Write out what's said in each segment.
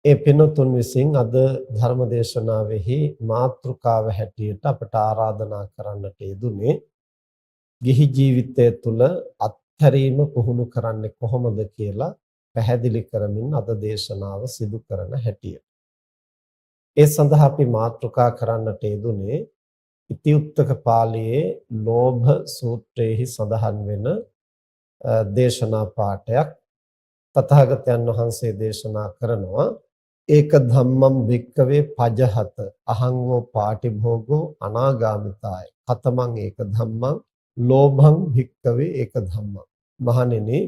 ඒ පින්තුන් විසින් අද ධර්ම දේශනාවෙහි මාතෘකාව හැටියට අපට ආරාධනා කරන්නට යෙදුනේ ගිහි ජීවිතය තුළ අත්හැරීම පුහුණු කරන්නේ කොහොමද කියලා පැහැදිලි කරමින් අද දේශනාව සිදු කරන හැටියට. ඒ සඳහා අපි මාතෘකා කරන්නට යෙදුනේ ඉතිඋත්තක පාළියේ ලෝභ සූත්‍රයේහි සඳහන් වෙන දේශනා පාඩයක්. තථාගතයන් වහන්සේ දේශනා කරනවා ඒක ධම්මං වික්කවේ පජහත අහං වෝ පාටිභෝගෝ අනාගාමිතාය කතමං ඒක ධම්මං ලෝභං වික්කවේ ඒක ධම්මං. මහණෙනි,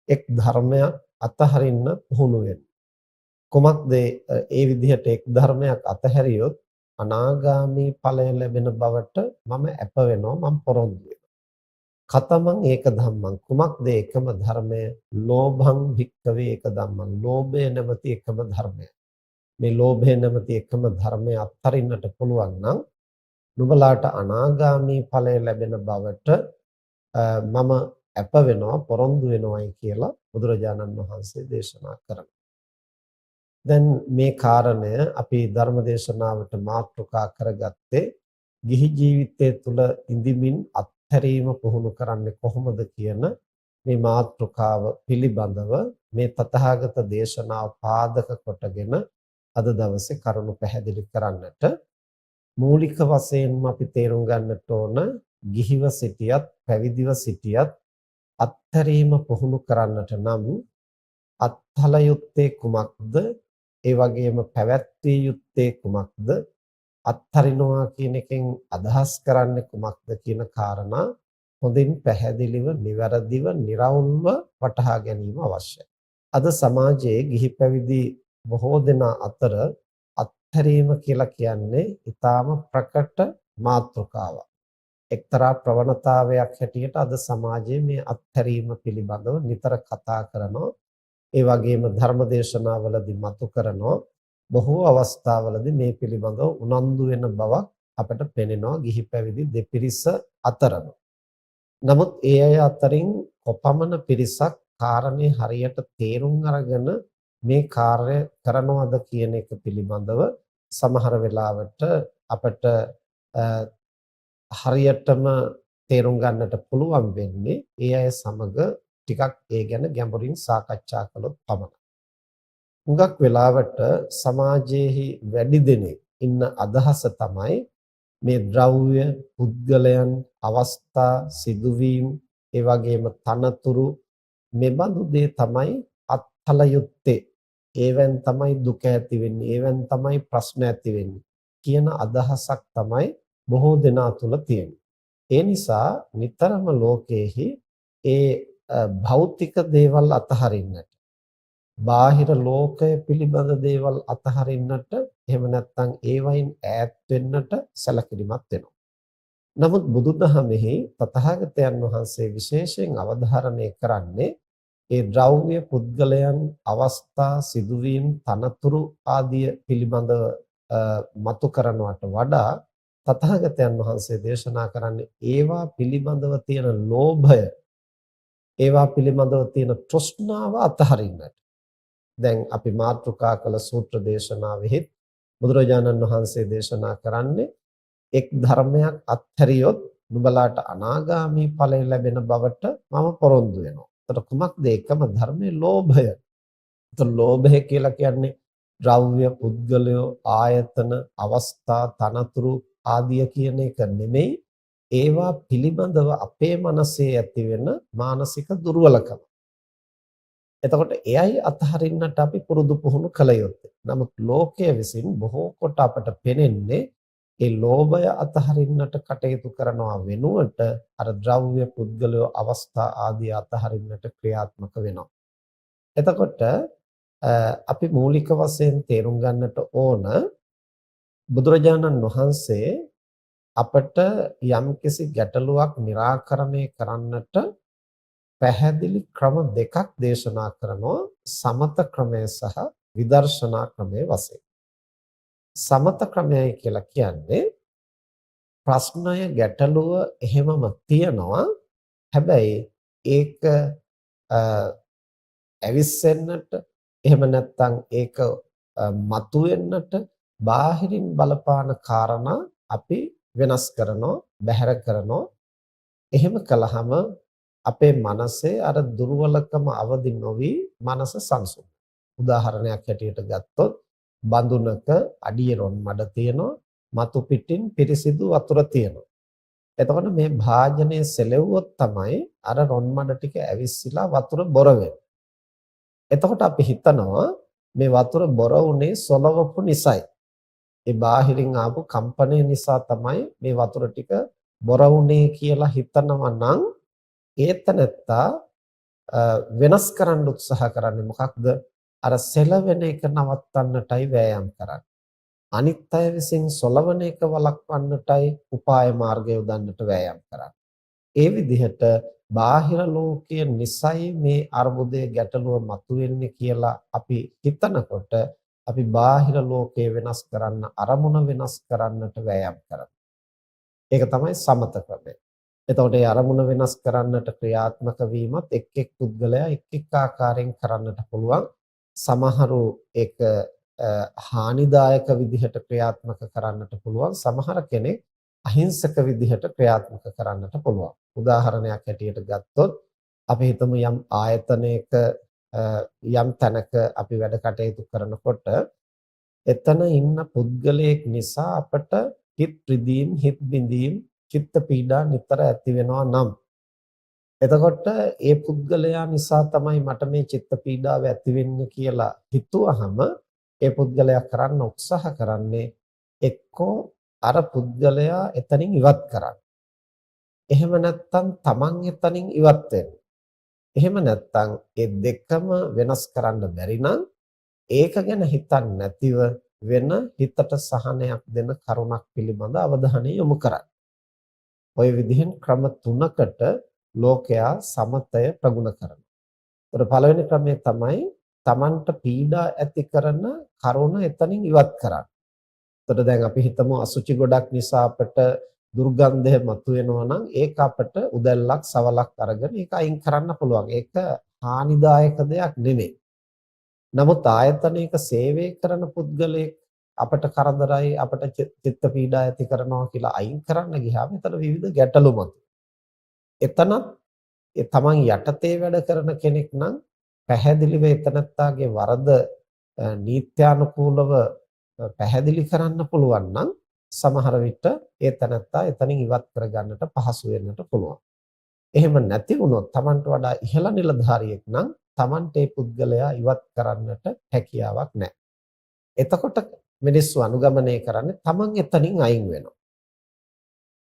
එක් ධර්මයක් අතහරින්න පුහුණු වෙන්න. කොමක්ද ඒ විදිහට එක් ධර්මයක් අතහැරියොත් අනාගාමී ඵලය ලැබෙන බවට මම අප වෙනවා, මම පොරොන්දු වෙනවා. කතමං ඒක ධම්මං, කුමක්ද එකම ධර්මය? ලෝභං භික්කවේ ඒක ධම්මං, ලෝභය නැමැති එකම ධර්මය. මේ ලෝභය නැමැති එකම ධර්මය අත්හරින්නට පුළුවන් නම් නුඹලාට අනාගාමී ඵලය ලැබෙන බවට මම අප වෙනවා, පොරොන්දු වෙනවායි කියලා බුදුරජාණන් වහන්සේ දේශනා කරනවා. දැන් මේ කාරණය අපි ධර්ම දේශනාවට මාතෘකා කරගත්තේ ගිහි ජීවිතය තුළ ඉඳිමින් අත්හැරීම පුහුණු කරන්නේ කොහොමද කියන මේ මාතෘකාව පිළිබඳව මේ තථාගත දේශනාව පාදක කොටගෙන අද දවසේ කරුණු පැහැදිලි කරන්නට මූලික වශයෙන්ම අපි තේරුම් ගන්නට ඕන ගිහිව සිටියත් පැවිදිව සිටියත් අත්හැරීම පුහුණු කරන්නට නම් අත්හල යුත්තේ කුමක්ද? ඒ වගේම පැවැත්විය යුත්තේ කුමක්ද? අත්හරිනවා කියන එකෙන් අදහස් කරන්නේ කුමක්ද කියන කාරණා හොඳින් පැහැදිලිව, නිවැරදිව, निराවුල්ව වටහා ගැනීම අවශ්‍යයි. අද සමාජයේ ගිහි පැවිදි බොහෝ දෙනා අතර අත්හැරීම කියලා කියන්නේ ඊටාම ප්‍රකට මාතෘකාවක්. එක්තරා ප්‍රවණතාවයක් හැටියට අද සමාජයේ මේ අත්හැරීම පිළිබඳව නිතර කතා කරනවා. ඒ වගේම ධර්මදේශනාවලදී මතු කරනවා. බොහෝ අවස්ථාවලදී මේ පිළිබඳව උනන්දු වෙන බවක් අපට පෙනෙනවා ගිහි පැවිදි දෙපිරිස අතරම. නමුත් ඒ අය අතරින් කොපමණ පිරිසක් කාරණේ හරියට තේරුම් අරගෙන මේ කාර්ය කරනවද කියන එක පිළිබඳව සමහර වෙලාවට අපට හරියටම තේරුම් ගන්නට පුළුවන් වෙන්නේ ඒ අය සමග ටිකක් ඒ ගැන ගැඹුරින් සාකච්ඡා කළොත් පමණයි. හුඟක් වෙලාවට සමාජයේහි වැඩි දෙනෙක් ඉන්න අදහස තමයි මේ ද්‍රව්‍ය, පුද්ගලයන්, අවස්ථා, සිදුවීම්, ඒ වගේම තනතුරු මෙබඳු දේ තමයි අත්හල යුත්තේ. ඒවෙන් තමයි දුක ඇති වෙන්නේ, ඒවෙන් තමයි ප්‍රශ්න ඇති වෙන්නේ කියන අදහසක් තමයි බොහෝ දෙනා තුල තියෙන්නේ. ඒ නිසා නිතරම ලෝකයේහි ඒ භෞතික දේවල් අතහරින්නට, බාහිර ලෝකය පිළිබඳ දේවල් අතහරින්නට, එහෙම නැත්නම් ඒවයින් ඈත් වෙන්නට සැලකිලිමත් වෙනවා. නමුත් බුදුදහමෙහි තථාගතයන් වහන්සේ විශේෂයෙන් අවධාරණය කරන්නේ ඒ ද්‍රව්‍ය, පුද්ගලයන්, අවස්ථා, සිදුවීම්, තනතුරු ආදිය පිළිබඳව මතු කරනවට වඩා තථාගතයන් වහන්සේ දේශනා කරන්නේ ඒවා පිළිබඳව තියෙන ලෝභය, ඒවා පිළිබඳව තියෙන තෘෂ්ණාව අතහරින්නට. දැන් අපි මාතෘකා කළ සූත්‍ර දේශනාවෙහි බුදුරජාණන් වහන්සේ දේශනා කරන්නේ එක් ධර්මයක් අත්හැරියොත් නුඹලාට අනාගාමී ඵලය ලැබෙන බවට මම පොරොන්දු වෙනවා. එතකොට කුමක්ද එකම ධර්මයේ? ලෝභය. එතකොට ලෝභය කියලා කියන්නේ ද්‍රව්‍ය, පුද්ගලයෝ, ආයතන, අවස්ථා, තනතුරු ආදිය කියන එක නෙමෙයි. ඒවා පිළිබඳව අපේ මනසේ ඇතිවෙන මානසික දුර්වලකම. එතකොට එයයි අතහරින්නට අපි පුරුදු පුහුණු කළ යුත්තේ. නමුත් ලෝකයේ විසින් බොහෝ කොට අපට පෙනෙන්නේ ඒ ලෝභය අතහරින්නට කටයුතු කරනවා වෙනුවට අර ද්‍රව්‍ය, පුද්ගලයෝ, අවස්ථා ආදී අතහරින්නට ක්‍රියාත්මක වෙනවා. එතකොට අපි මූලික වශයෙන් තේරුම් ගන්නට ඕන බුදුරජාණන් වහන්සේ අපට යම්කිසි ගැටලුවක් निराකරණය කරන්නට පැහැදිලි ක්‍රම දෙකක් දේශනා කරනවා, සමත ක්‍රමය සහ විදර්ශනා ක්‍රමය වශයෙන්. සමත ක්‍රමයයි කියලා කියන්නේ ප්‍රශ්නය, ගැටලුව එහෙමම තියනවා. හැබැයි ඒක ඇවිස්සෙන්නට, එහෙම නැත්නම් ඒක මතුවෙන්නට බාහිරින් බලපාන කාරණා අපි වෙනස් කරනවා, බැහැර කරනවා. එහෙම කළාම අපේ මනසේ අර දුර්වලකම අවදි නොවි මනස සංසුන්. උදාහරණයක් හැටියට ගත්තොත් බඳුනක අඩිය රොන් මඩ තියෙනවා, මතු පිටින් පිරිසිදු වතුර තියෙනවා. එතකොට මේ භාජනය සෙලෙව්වොත් තමයි අර රොන් මඩ ටික ඇවිස්සලා වතුර බොර වෙන්නේ. එතකොට අපි හිතනවා මේ වතුර බොර වුනේ සොලවපු නිසායි. ඒ බාහිරින් ආපු කම්පනය නිසා තමයි මේ වතුර ටික බොර වුනේ කියලා හිතනවා නම් ඒතනත්තා වෙනස් කරන්න උත්සාහ කරන්නේ මොකක්ද? අර සෙලවෙන එක නවත්තන්නටයි වෑයම් කරන්නේ. අනිත් අය විසින් සොලවන එක වළක්වන්නටයි උපාය මාර්ගය යොදන්නට වෑයම් කරන්නේ. ඒ විදිහට බාහිර ලෝකයේ නිසයි මේ අර්බුදයේ ගැටලුව මතුවෙන්නේ කියලා අපි හිතනකොට අපි බාහිර ලෝකයේ වෙනස් කරන්න අරමුණ වෙනස් කරන්නට වෑයම් කරනවා. ඒක තමයි සමත ක්‍රමය. එතකොට මේ අරමුණ වෙනස් කරන්නට ක්‍රියාත්මක වීමත් එක් එක් පුද්ගලයා එක් එක් ආකාරයෙන් කරන්නට පුළුවන්. සමහරු ඒක හානිදායක විදිහට ක්‍රියාත්මක කරන්නට පුළුවන්. සමහර කෙනෙක් අහිංසක විදිහට ක්‍රියාත්මක කරන්නට පුළුවන්. උදාහරණයක් හැටියට ගත්තොත් අපි හිතමු යම් ආයතනයක යම් තැනක අපි වැඩ කටයුතු කරනකොට එතන ඉන්න පුද්ගලයෙක් නිසා අපට හිත රිදීම්, හිත බිඳීම්, චිත්ත පීඩා නිතර ඇති වෙනවා නම් එතකොට ඒ පුද්ගලයා නිසා තමයි මට මේ චිත්ත පීඩාව ඇති වෙන්නේ කියලා හිතුවහම ඒ පුද්ගලයා කරන්න උත්සාහ කරන්නේ එක්කෝ අර පුද්ගලයා එතනින් ඉවත් කරන්න. එහෙම නැත්නම් Taman එතනින් ඉවත් වෙන්න. එහෙම නැත්නම් ඒ දෙකම වෙනස් කරන්න බැරි නම් ඒක ගැන හිතන්නේ නැතිව වෙන හිතට සහනයක් දෙන කරුණක් පිළිබඳ අවධානය යොමු කරන්න. ওই විදිහෙන් ක්‍රම තුනකට ලෝකයා සමතය ප්‍රගුණ කරනවා. ඒතර පළවෙනි ක්‍රමය තමයි Tamanට පීඩා ඇති කරන කරුණ එතනින් ඉවත් කරන්න. එතකොට දැන් අපි හිතමු අසුචි ගොඩක් නිසා අපට දුර්ගන්ධය මතුවෙනවා නම් ඒක අපට උදැල්ලක් සවලක් අරගෙන ඒක අයින් කරන්න පුළුවන්. ඒක හානිදායක දෙයක් නෙමෙයි. නමුත් ආයතනයක සේවය කරන පුද්ගලයෙක් අපට කරදරයි අපට චිත්ත පීඩා ඇති කරනවා කියලා අයින් කරන්න ගියාම එතන විවිධ ගැටලු මතුවෙනවා. එතනත් තමන් යටතේ වැඩ කරන කෙනෙක් නම් පැහැදිලිව එතනත්තාගේ වරද නීත්‍යානුකූලව පැහැදිලි කරන්න පුළුවන් නම් සමහර විට ඒ තනත්තා එතනින් ඉවත් කරගන්නට පහසු වෙන්නට පුළුවන්. එහෙම නැති වුණොත් තමන්ට වඩා ඉහළ නිලධාරියෙක් නම් තමන්ට ඒ පුද්ගලයා ඉවත් කරන්නට හැකියාවක් නැහැ. එතකොට මිනිස්සු අනුගමනය කරන්නේ තමන් එතනින් අයින් වෙනවා.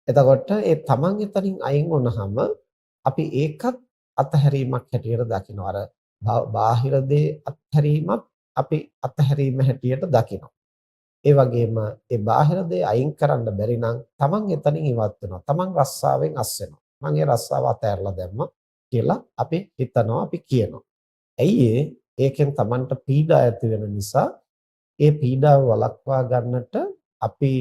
එතකොට ඒ තමන් එතනින් අයින් වුණාම අපි ඒකත් අතහැරීමක් හැටියට දකිනවා. අර බාහිර දේ අත්හැරීමත් අපි අතහැරීම හැටියට දකිනවා. ඒ වගේම ඒ බාහිර දේ අයින් කරන්න බැරි නම් තමන් එතනින් ඉවත් වෙනවා. තමන් රස්සාවෙන් අස් වෙනවා. මම ඒ රස්සාව අතහැරලා දැම්මා කියලා අපි හිතනවා, අපි කියනවා. ඇයි ඒකෙන් තමන්ට පීඩා ඇති වෙන නිසා ඒ පීඩාව වළක්වා ගන්නට අපි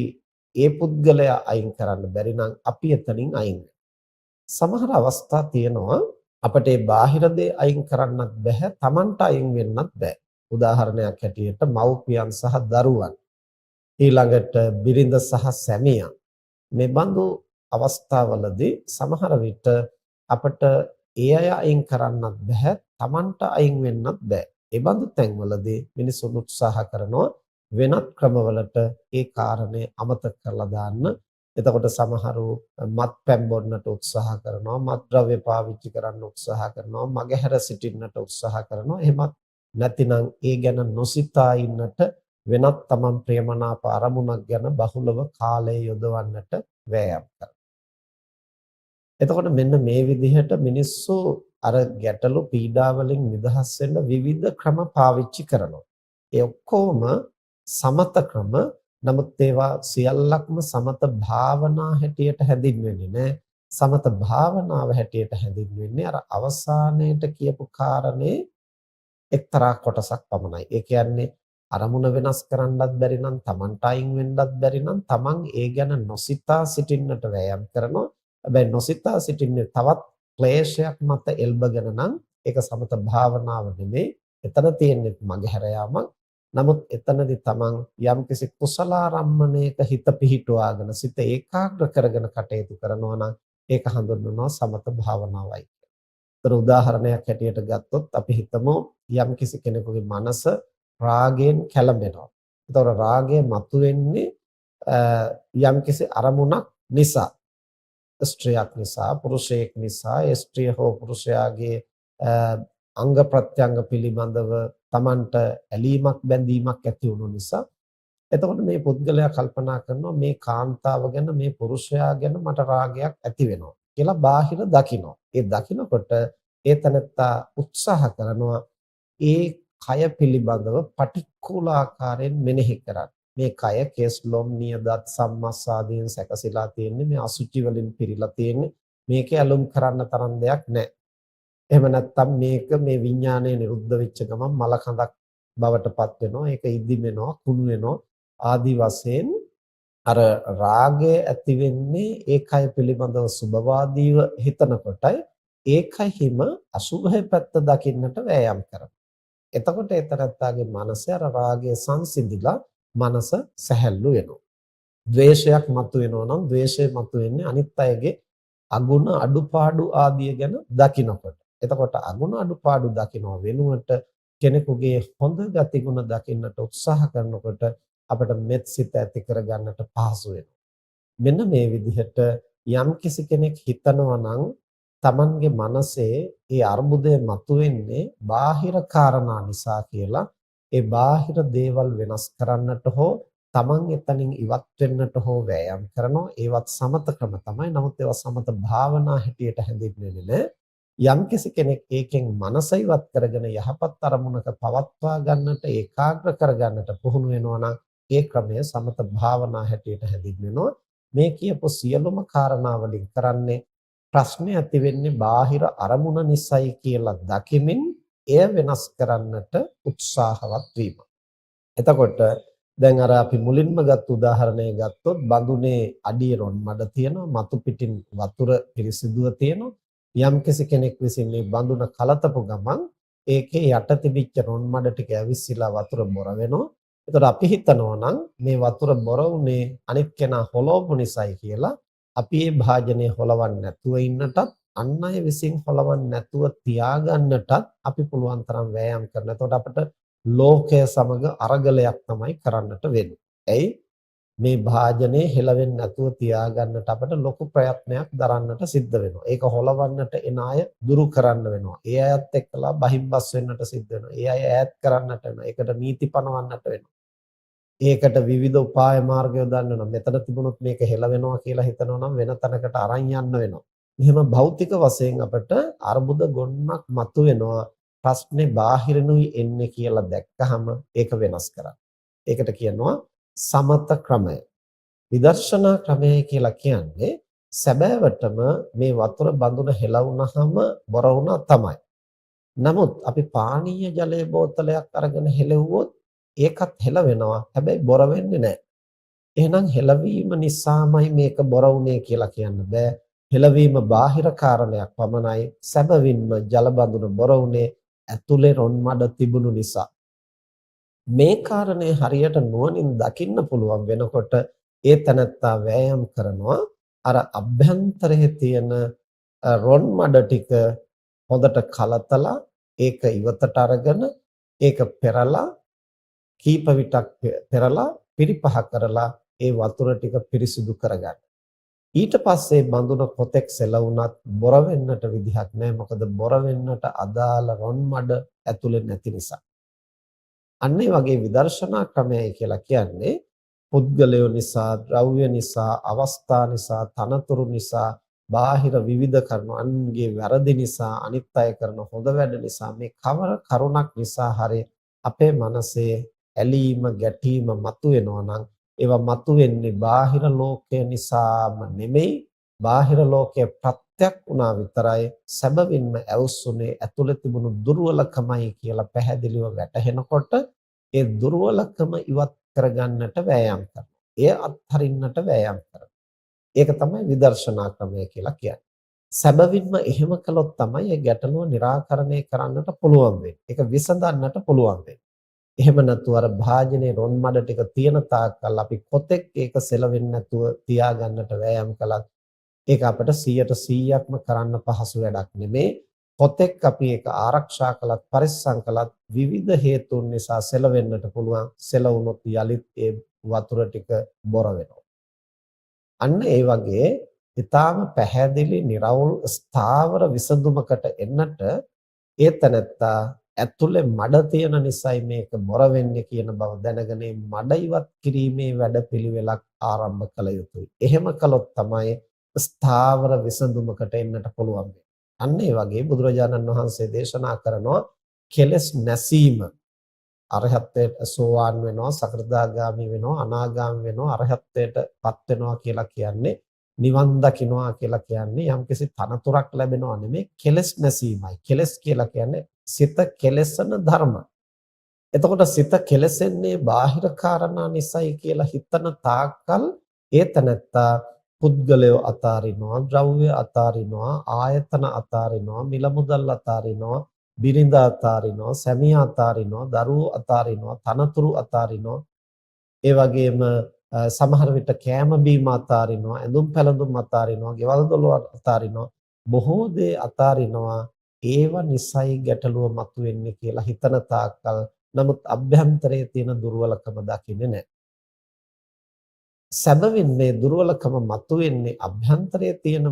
ඒ පුද්ගලයා අයින් කරන්න බැරි නම් අපි එතනින් අයින් වෙනවා. සමහර අවස්ථා තියෙනවා අපිට ඒ බාහිර දේ අයින් කරන්නත් බෑ, තමන්ට අයින් වෙන්නත් බෑ. උදාහරණයක් හැටියට මව්පියන් සහ දරුවන්, ඊළඟට බිරිඳ සහ සැමියා, මේ බඳු අවස්ථාවලදී සමහර විට අපට ඒ අය අයින් කරන්නත් බෑ, තමන්ට අයින් වෙන්නත් බෑ. ඒ බඳු තැන්වලදී මිනිසුන් උත්සාහ කරනවා වෙනත් ක්‍රමවලට ඒ කාරණේ අමතක කරලා දාන්න. එතකොට සමහරු මත්පැන් බොන්නට උත්සාහ කරනවා, මත්ද්‍රව්‍ය පාවිච්චි කරන්න උත්සාහ කරනවා, මගහැර සිටින්නට උත්සාහ කරනවා. එහෙමත් නැතිනම් ඒ ගැන නොසිතා ඉන්නට වෙනත් තමන් ප්‍රියමනාප අරමුණක් ගැන බහුලව කාලය යොදවන්නට වෑයම් කරනවා. එතකොට මෙන්න මේ විදිහට මිනිස්සු අර ගැටලු පීඩා වලින් නිදහස් වෙන්න විවිධ ක්‍රම පාවිච්චි කරනවා. ඒ ඔක්කොම සමත ක්‍රම. නමුත් ඒවා සියල්ලක්ම සමත භාවනා හැටියට හැඳින්වෙන්නේ නැහැ. සමත භාවනාව හැටියට හැඳින්වෙන්නේ අර අවසානයේට කියපු කාරණේ එක්තරා කොටසක් පමණයි. ඒ කියන්නේ අරමුණ වෙනස් කරන්නත් බැරි නම්, Tamanට අයින් වෙන්නත් බැරි නම්, Taman ඒ ගැන නොසිතා සිටින්නට වෑයම් කරනවා. හැබැයි නොසිතා සිටින්නේ තවත් ක්ලේශයක් මත එල්බගෙන නම් ඒක සමත භාවනාව නෙමෙයි. එතන තියෙන්නේ මගහැර යාමක්. නමුත් එතනදී තමන් යම්කිසි කුසලාරම්මණයක හිත පිහිටුවාගෙන සිත ඒකාග්‍ර කරගෙන කටයුතු කරනවා නම් ඒක හඳුන්වනවා සමත භාවනාවයි. ඒතර උදාහරණයක් හැටියට ගත්තොත් අපි හිතමු යම්කිසි කෙනෙකුගේ මනස රාගයෙන් කැළඹෙනවා. ඒතර රාගය මතුවෙන්නේ යම්කිසි අරමුණක් නිසා. ස්ත්‍රියක් නිසා, පුරුෂයෙක් නිසා, ස්ත්‍රිය හෝ පුරුෂයාගේ අංග ප්‍රත්‍යංග පිළිබඳව Tamanට ඇලීමක් බැඳීමක් ඇති වුණු නිසා එතකොට මේ පුද්ගලයා කල්පනා කරනවා මේ කාන්තාව ගැන මේ පුරුෂයා ගැන මට රාගයක් ඇති වෙනවා කියලා බාහිර දකිනවා. ඒ දකිනකොට ඒ තනත්තා උත්සාහ කරනවා ඒ කය පිළිබඳව පටික්කුල ආකාරයෙන් මෙනෙහි කරන්න. මේ කය කේස් ලොම් නියදත් සම්මස්සාදීන් සැකසීලා තියෙන්නේ මේ අසුචි වලින් පිරීලා තියෙන්නේ මේකේ ඇලුම් කරන්න තරම් දෙයක් නැහැ. එහෙම නැත්නම් මේක මේ විඥානය නිරුද්ධ වෙච්ච ගමන් මල කඳක් බවටපත් වෙනවා. ඒක ඉදිමෙනවා, කුණු වෙනවා ආදි වශයෙන් අර රාගය ඇති වෙන්නේ ඒකයි පිළිබඳව සුභවාදීව හිතනකොටයි ඒකයිම අසුභය පැත්ත දකින්නට වෑයම් කරනවා. එතකොට ඒ තරත්තාගේ මනස අර රාගය සංසිඳිලා මනස සැහැල්ලු වෙනවා. ද්වේෂයක් මතුවෙනවා නම් ද්වේෂය මතුවෙන්නේ අනිත් අයගේ අගුණ අඩුපාඩු ආදිය ගැන දකිනකොට. එතකොට අගුණ අඩුපාඩු දකිනවා වෙනුවට කෙනෙකුගේ හොඳ ගතිගුණ දකින්නට උත්සාහ කරනකොට අපිට මෙත් සිත ඇති කරගන්නට පහසු වෙනවා. මෙන්න මේ විදිහට යම්කිසි කෙනෙක් හිතනවා නම් Tamanගේ මනසේ ඒ අර්බුදය මතුවෙන්නේ බාහිර කාරණා නිසා කියලා ඒ බාහිර දේවල් වෙනස් කරන්නට හෝ Taman එතනින් ඉවත් වෙන්නට හෝ වෑයම් කරනවා. ඒවත් සමත ක්‍රම තමයි. නමුත් ඒවා සමත භාවනා හැටියට හැඳින්වෙන්නේ නැහැ. යම්කිසි කෙනෙක් ඒකෙන් මනස ඉවත් කරගෙන යහපත් අරමුණක පවත්වා ගන්නට ඒකාග්‍ර කරගන්නට පුහුණු වෙනවා නම් ඒ ක්‍රමය සමත භාවනා හැටියට හැඳින්වෙනවා. මේ කියපු සියලුම කාරණා වලින් කරන්නේ ප්‍රශ්නේ ඇති වෙන්නේ බාහිර අරමුණ නිසායි කියලා දකිමින් එය වෙනස් කරන්නට උත්සාහවත් වීම. එතකොට දැන් අර අපි මුලින්ම ගත්ත උදාහරණය ගත්තොත් බඳුනේ අඩිය රොන් මඩ තියෙනවා, මතු පිටින් වතුර පිරිසිදුව තියෙනවා. යම්කිසි කෙනෙක් විසින් මේ බඳුන කලතපු ගමන් ඒකේ යට තිබිච්ච රොන් මඩ ටික ඇවිස්සීලා වතුර බොර වෙනවා. එතකොට අපි හිතනවා නම් මේ වතුර බොර උනේ අනිත් කෙනා හොලවපු නිසායි කියලා. අපි මේ භාජනය හොලවන්නේ නැතුව ඉන්නටත් අන් අය විසින් හොලවන්නේ නැතුව තියාගන්නටත් අපි පුළුවන් තරම් වෑයම් කරනවා. එතකොට අපිට ලෝකය සමග අරගලයක් තමයි කරන්නට වෙන්නේ. ඇයි මේ භාජනයේ හෙලවෙන්නේ නැතුව තියාගන්නට අපිට ලොකු ප්‍රයත්නයක් දරන්නට සිද්ධ වෙනවා. ඒක හොලවන්නට එන අය දුරු කරන්න වෙනවා. ඒ අයත් එක්කලා බහිම්බස් වෙන්නට සිද්ධ වෙනවා. ඒ අය ඈත් කරන්නට වෙනවා. ඒකට නීති පනවන්නට වෙනවා. ඒකට විවිධ උපාය මාර්ග යොදන්න වෙනවා. මෙතන තිබුණොත් මේක හෙලවෙනවා කියලා හිතනවා නම් වෙන තැනකට අරන් යන්න වෙනවා. මෙහෙම භෞතික වශයෙන් අපිට අර්බුද ගොන්නක් මතුවෙනවා. ප්‍රශ්නේ බාහිරිනුයි එන්නේ කියලා දැක්කහම ඒක වෙනස් කරන්න. ඒකට කියනවා සමත ක්‍රමය. විදර්ශනා ක්‍රමය කියලා කියන්නේ සැබෑවටම මේ වතුර බඳුන හෙලවුනහම බොර වුණා තමයි. නමුත් අපි පානීය ජලයේ බෝතලයක් අරගෙන හෙලවුවොත් ඒකත් හෙලවෙනවා. හැබැයි බොර වෙන්නේ නැහැ. එහෙනම් හෙලවීම නිසාමයි මේක බොර වුනේ කියලා කියන්න බෑ. හෙලවීම බාහිර කාරණයක් පමණයි. සැබවින්ම ජල බඳුන බොර වුනේ ඇතුලේ රොන් මඩ තිබුණු නිසා. මේ කාරණේ හරියට නුවණින් දකින්න පුළුවන් වෙනකොට ඒ තනත්තා වෑයම් කරනවා අර අභ්‍යන්තරයේ තියෙන රොන් මඩ ටික හොඳට කලතලා ඒක ඉවතට අරගෙන ඒක පෙරලා කීප විටක් පෙරලා පිරිපහ කරලා ඒ වතුර ටික පිරිසිදු කරගන්න. ඊට පස්සේ බඳුන කොතෙක් සෙලවුණත් බොර වෙන්නට විදිහක් නැහැ. මොකද බොර වෙන්නට අදාළ රොන් මඩ ඇතුලේ නැති නිසා. අන්න ඒ වගේ විදර්ශනා ක්‍රමයයි කියලා කියන්නේ පුද්ගලයෝ නිසා, ද්‍රව්‍ය නිසා, අවස්ථා නිසා, තනතුරු නිසා, බාහිර විවිධ කරුණු අන්ගේ වැරදි නිසා, අනිත් අය කරන හොඳ වැඩ නිසා මේ කවර කරුණක් නිසා හරි අපේ මනසේ ඇලීම, ගැටීම මතුවෙනවා නම් ඒවා මතුවෙන්නේ බාහිර ලෝකය නිසාම නෙමෙයි. බාහිර ලෝකයේ ප්‍රත්‍යක් වුණා විතරයි. සැබවින්ම ඇවුස්සුනේ ඇතුළේ තිබුණු දුර්වලකමයි කියලා පැහැදිලිව වැටහෙනකොට ඒ දුර්වලකම ඉවත් කරගන්නට වෑයම් කරනවා. එය අත්හරින්නට වෑයම් කරනවා. ඒක තමයි විදර්ශනා ක්‍රමය කියලා කියන්නේ. සැබවින්ම එහෙම කළොත් තමයි ඒ ගැටලුව निराකරණය කරන්නට පුළුවන් වෙන්නේ. ඒක විසඳන්නට පුළුවන් වෙන්නේ. එහෙම නැතුව අර භාජනයේ රොන් මඩ ටික තියෙන තාක්කල් අපි කොතෙක් ඒක සෙලවෙන්නේ නැතුව තියාගන්නට වෑයම් කළත් ඒක අපිට 100%ක්ම කරන්න පහසු වැඩක් නෙමේ. කොතෙක් අපි ඒක ආරක්ෂා කළත් පරිස්සම් කළත් විවිධ හේතුන් නිසා සෙලවෙන්නට පුළුවන්. සෙලවුනොත් යලිත් ඒ වතුර ටික බොර වෙනවා. අන්න ඒ වගේ ඊටාම පැහැදිලි, निराවුල්, ස්ථාවර විසඳුමකට එන්නට ඒ තැනත්තා ඇතුලේ මඩ තියෙන නිසායි මේක බොර වෙන්නේ කියන බව දැනගෙන මඩ ඉවත් කිරීමේ වැඩපිළිවෙලක් ආරම්භ කළ යුතුයි. එහෙම කළොත් තමයි ස්ථාවර විසඳුමකට එන්නට පුළුවන් වෙන්නේ. අන්න ඒ වගේ බුදුරජාණන් වහන්සේ දේශනා කරනවා කෙලස් නැසීම අරහත්ත්වයට සෝවාන් වෙනවා, සකෘදාගාමි වෙනවා, අනාගාමි වෙනවා, අරහත්ත්වයටපත් වෙනවා කියලා කියන්නේ නිවන් දකින්නවා කියලා කියන්නේ යම්කිසි තනතුරක් ලැබෙනවා නෙමෙයි, කෙලස් නැසීමයි. කෙලස් කියලා කියන්නේ සිත කෙලසන ධර්ම. එතකොට සිත කෙලසෙන්නේ බාහිර කාරණා නිසායි කියලා හිතන තාක්කල් ඒ තනත්තා පුද්ගලය අතාරිනවා, ද්‍රව්‍ය අතාරිනවා, ආයතන අතාරිනවා, මිල මුදල් අතාරිනවා, බිරිඳ අතාරිනවා, සැමියා අතාරිනවා, දරුවෝ අතාරිනවා, තනතුරු අතාරිනවා. ඒ වගේම සමහර විට කෑම බීම අතාරිනවා, ඇඳුම් පැළඳුම් අතාරිනවා, ගෙවල් දොරවල් අතාරිනවා, බොහෝ දේ අතාරිනවා. ඒව නිසයි ගැටලුව මතුවෙන්නේ කියලා හිතන තාක්කල් නමුත් අභ්‍යන්තරයේ තියෙන දුර්වලකම දකින්නේ නැහැ. සැබවින් මේ දුර්වලකම මතුවෙන්නේ අභ්‍යන්තරයේ තියෙන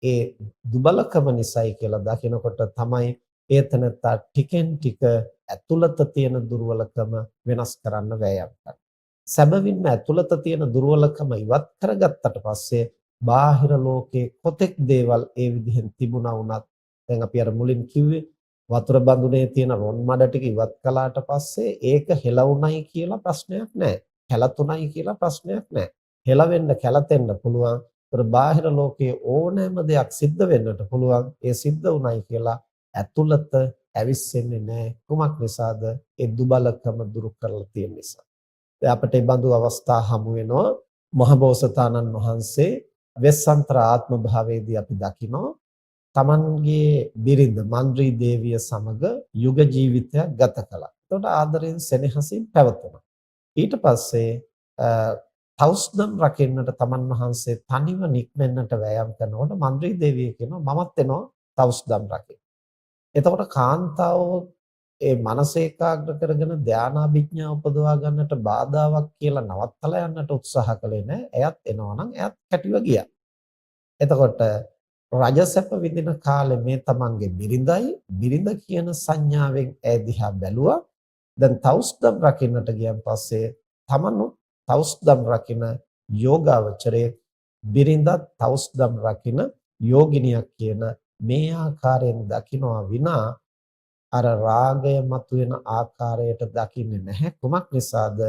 ඒ දුබලකම නිසයි කියලා දකිනකොට තමයි ඒතනත්තා ටිකෙන් ටික ඇතුළත තියෙන දුර්වලකම වෙනස් කරන්න වෑයම් කරන්නේ. සැබවින්ම ඇතුළත තියෙන දුර්වලකම ඉවත් කරගත්තට පස්සේ බාහිර ලෝකේ කොතෙක් දේවල් ඒ විදිහෙන් තිබුණා වුණත් දැන් අපි අර මුලින් කිව්වේ වතුර බඳුනේ තියෙන රොන් මඩ ටික ඉවත් කළාට පස්සේ ඒක හෙලවුණයි කියලා ප්‍රශ්නයක් නැහැ. කැළතුණයි කියලා ප්‍රශ්නයක් නැහැ. හෙලවෙන්න කැළතෙන්න පුළුවන්. ඒතර බාහිර ලෝකයේ ඕනෑම දෙයක් සිද්ධ වෙන්නට පුළුවන්. ඒ සිද්ධ වුණයි කියලා ඇතුළත ඇවිස්සෙන්නේ නැහැ. කුමක් නිසාද? ඒ දුබලකම දුරු කරලා තියෙන නිසා. දැන් අපිට මේ බඳු අවස්ථා හමු වෙනවා. මහබෝසතාණන් වහන්සේ වෙස්සන්තර ආත්ම භාවයේදී අපි දකිනවා තමන්ගේ බිරිඳ මන්ද්‍රී දේවිය සමග යුග ජීවිතයක් ගත කළා. එතකොට ආදරයෙන් සෙනෙහසින් පැවතුණා. ඊට පස්සේ තවුස්දම් රකින්නට තමන් වහන්සේ තනිව නික්මෙන්නට වෑයම් කරනකොට මන්ද්‍රී දේවිය කියනවා මමත් එනවා තවුස්දම් රකින්න. එතකොට කාන්තාව ඒ මනස ඒකාග්‍ර කරගෙන ධානාභිඥා උපදවා ගන්නට බාධාවක් කියලා නවත්තලා යන්නට උත්සාහ කළේ නැහැ. එයත් එනවා නම් එයත් කැටිව ගියා. එතකොට රජසැප විඳින කාලේ මේ තමන්ගේ බිරිඳ කියන සංඥාවෙන් ඈ දිහා බැලුවා. දැන් තවුස්දම් රකින්නට ගියන් පස්සේ තමනුත් තවුස්දම් රකින්න යෝගාවචරයේ බිරිඳත් තවුස්දම් රකින්න යෝගිනියක් කියන මේ ආකාරයෙන් දකිනවා විනා අර රාගය මතුවෙන ආකාරයට දකින්නේ නැහැ. කුමක් නිසාද?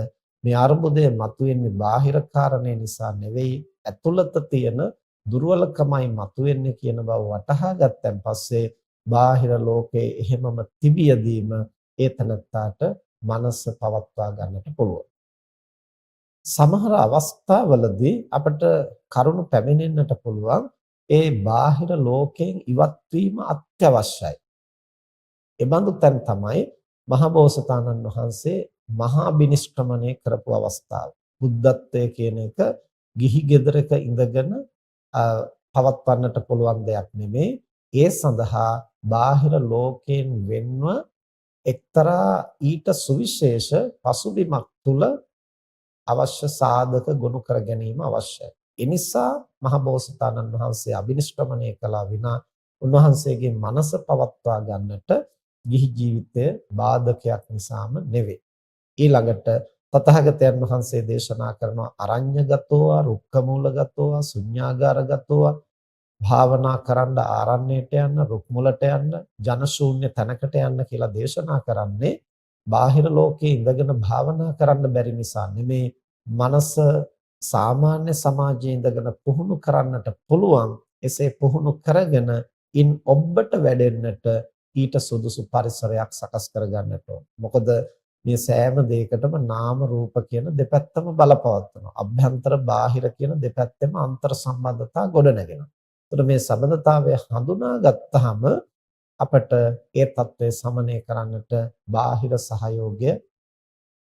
මේ අරුබුදය මතුවෙන්නේ බාහිර කාරණේ නිසා නෙවෙයි, ඇතුළත තියෙන දුර්වලකමයි මතුවෙන්නේ කියන බව වටහා ගත්තන් පස්සේ බාහිර ලෝකයේ එහෙමම තිබියදීම ඒ තනත්තාට මනස පවත්වා ගන්නට පුළුවන්. සමහර අවස්ථාවලදී අපට කරුණු පැමිණෙන්නට පුළුවන් ඒ බාහිර ලෝකයෙන් ඉවත් වීම අත්‍යවශ්‍යයි. එබඳු තැන් තමයි මහබෝසතාණන් වහන්සේ මහා බිනිෂ්ක්‍රමණය කරපු අවස්ථාව. බුද්ධත්වයේ කියන එක ගිහි ගෙදරක ඉඳගෙන පවත්වන්නට පුළුවන් දෙයක් නෙමෙයි. ඒ සඳහා බාහිර ලෝකයෙන් වෙන්ව එක්තරා ඊට සුවිශේෂ පසුබිමක් තුල අවශ්‍ය සාධක ගොනු කර ගැනීම අවශ්‍යයි. ඒ නිසා මහබෝසතාණන් වහන්සේ අබිනිෂ්ක්‍රමණය කළා විනා උන්වහන්සේගේ මනස පවත්වා ගන්නට ගිහි ජීවිතය බාධකයක් නිසාම නෙවෙයි. ඊළඟට තථාගතයන් වහන්සේ දේශනා කරනවා අරඤ්‍යගතෝව, රුක්කමූලගතෝව, ශුඤ්ඤාගාරගතෝව, භාවනා කරන්න ආරණ්‍යයට යන්න, රුක් මුලට යන්න, ජනශූන්‍ය තැනකට යන්න කියලා දේශනා කරන්නේ බාහිර ලෝකයේ ඉඳගෙන භාවනා කරන්න බැරි නිසා නෙමේ, මනස සාමාන්‍ය සමාජයේ ඉඳගෙන පුහුණු කරන්නට පුළුවන්. එසේ පුහුණු කරගෙන ඉන් ඔබට වැඩෙන්නට ඊට සුදුසු පරිසරයක් සකස් කරගන්නට ඕන. මොකද මේ සෑම දෙයකටම නාම රූප කියන දෙපැත්තම බලපවත්වනවා. අභ්‍යන්තර බාහිර කියන දෙපැත්තෙම අන්තර් සම්බන්ධතා ගොඩනගෙනවා. ඒතර මේ සම්බන්ධතාවය හඳුනාගත්තාම අපට ඒ తත්වය සමනය කරන්නට බාහිර සහයෝගය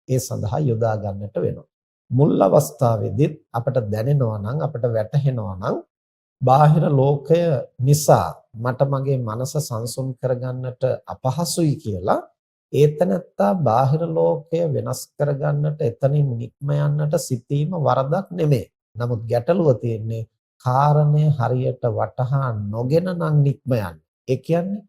ඒ සඳහා යොදා ගන්නට වෙනවා. මුල් අවස්ථාවේදීත් අපට දැනෙනවා නම් අපට වැටහෙනවා නම් බාහිර ලෝකය නිසා මට මගේ මනස සංසුන් කරගන්නට අපහසුයි කියලා ඒතනත්තා බාහිර ලෝකය වෙනස් කරගන්නට එතනින් නික්ම යන්නට සිටීම වරදක් නෙමෙයි. නමුත් ගැටලුව තියෙන්නේ කාරණය හරියට වටහා නොගෙන නම් නික්ම යන්නේ. ඒ කියන්නේ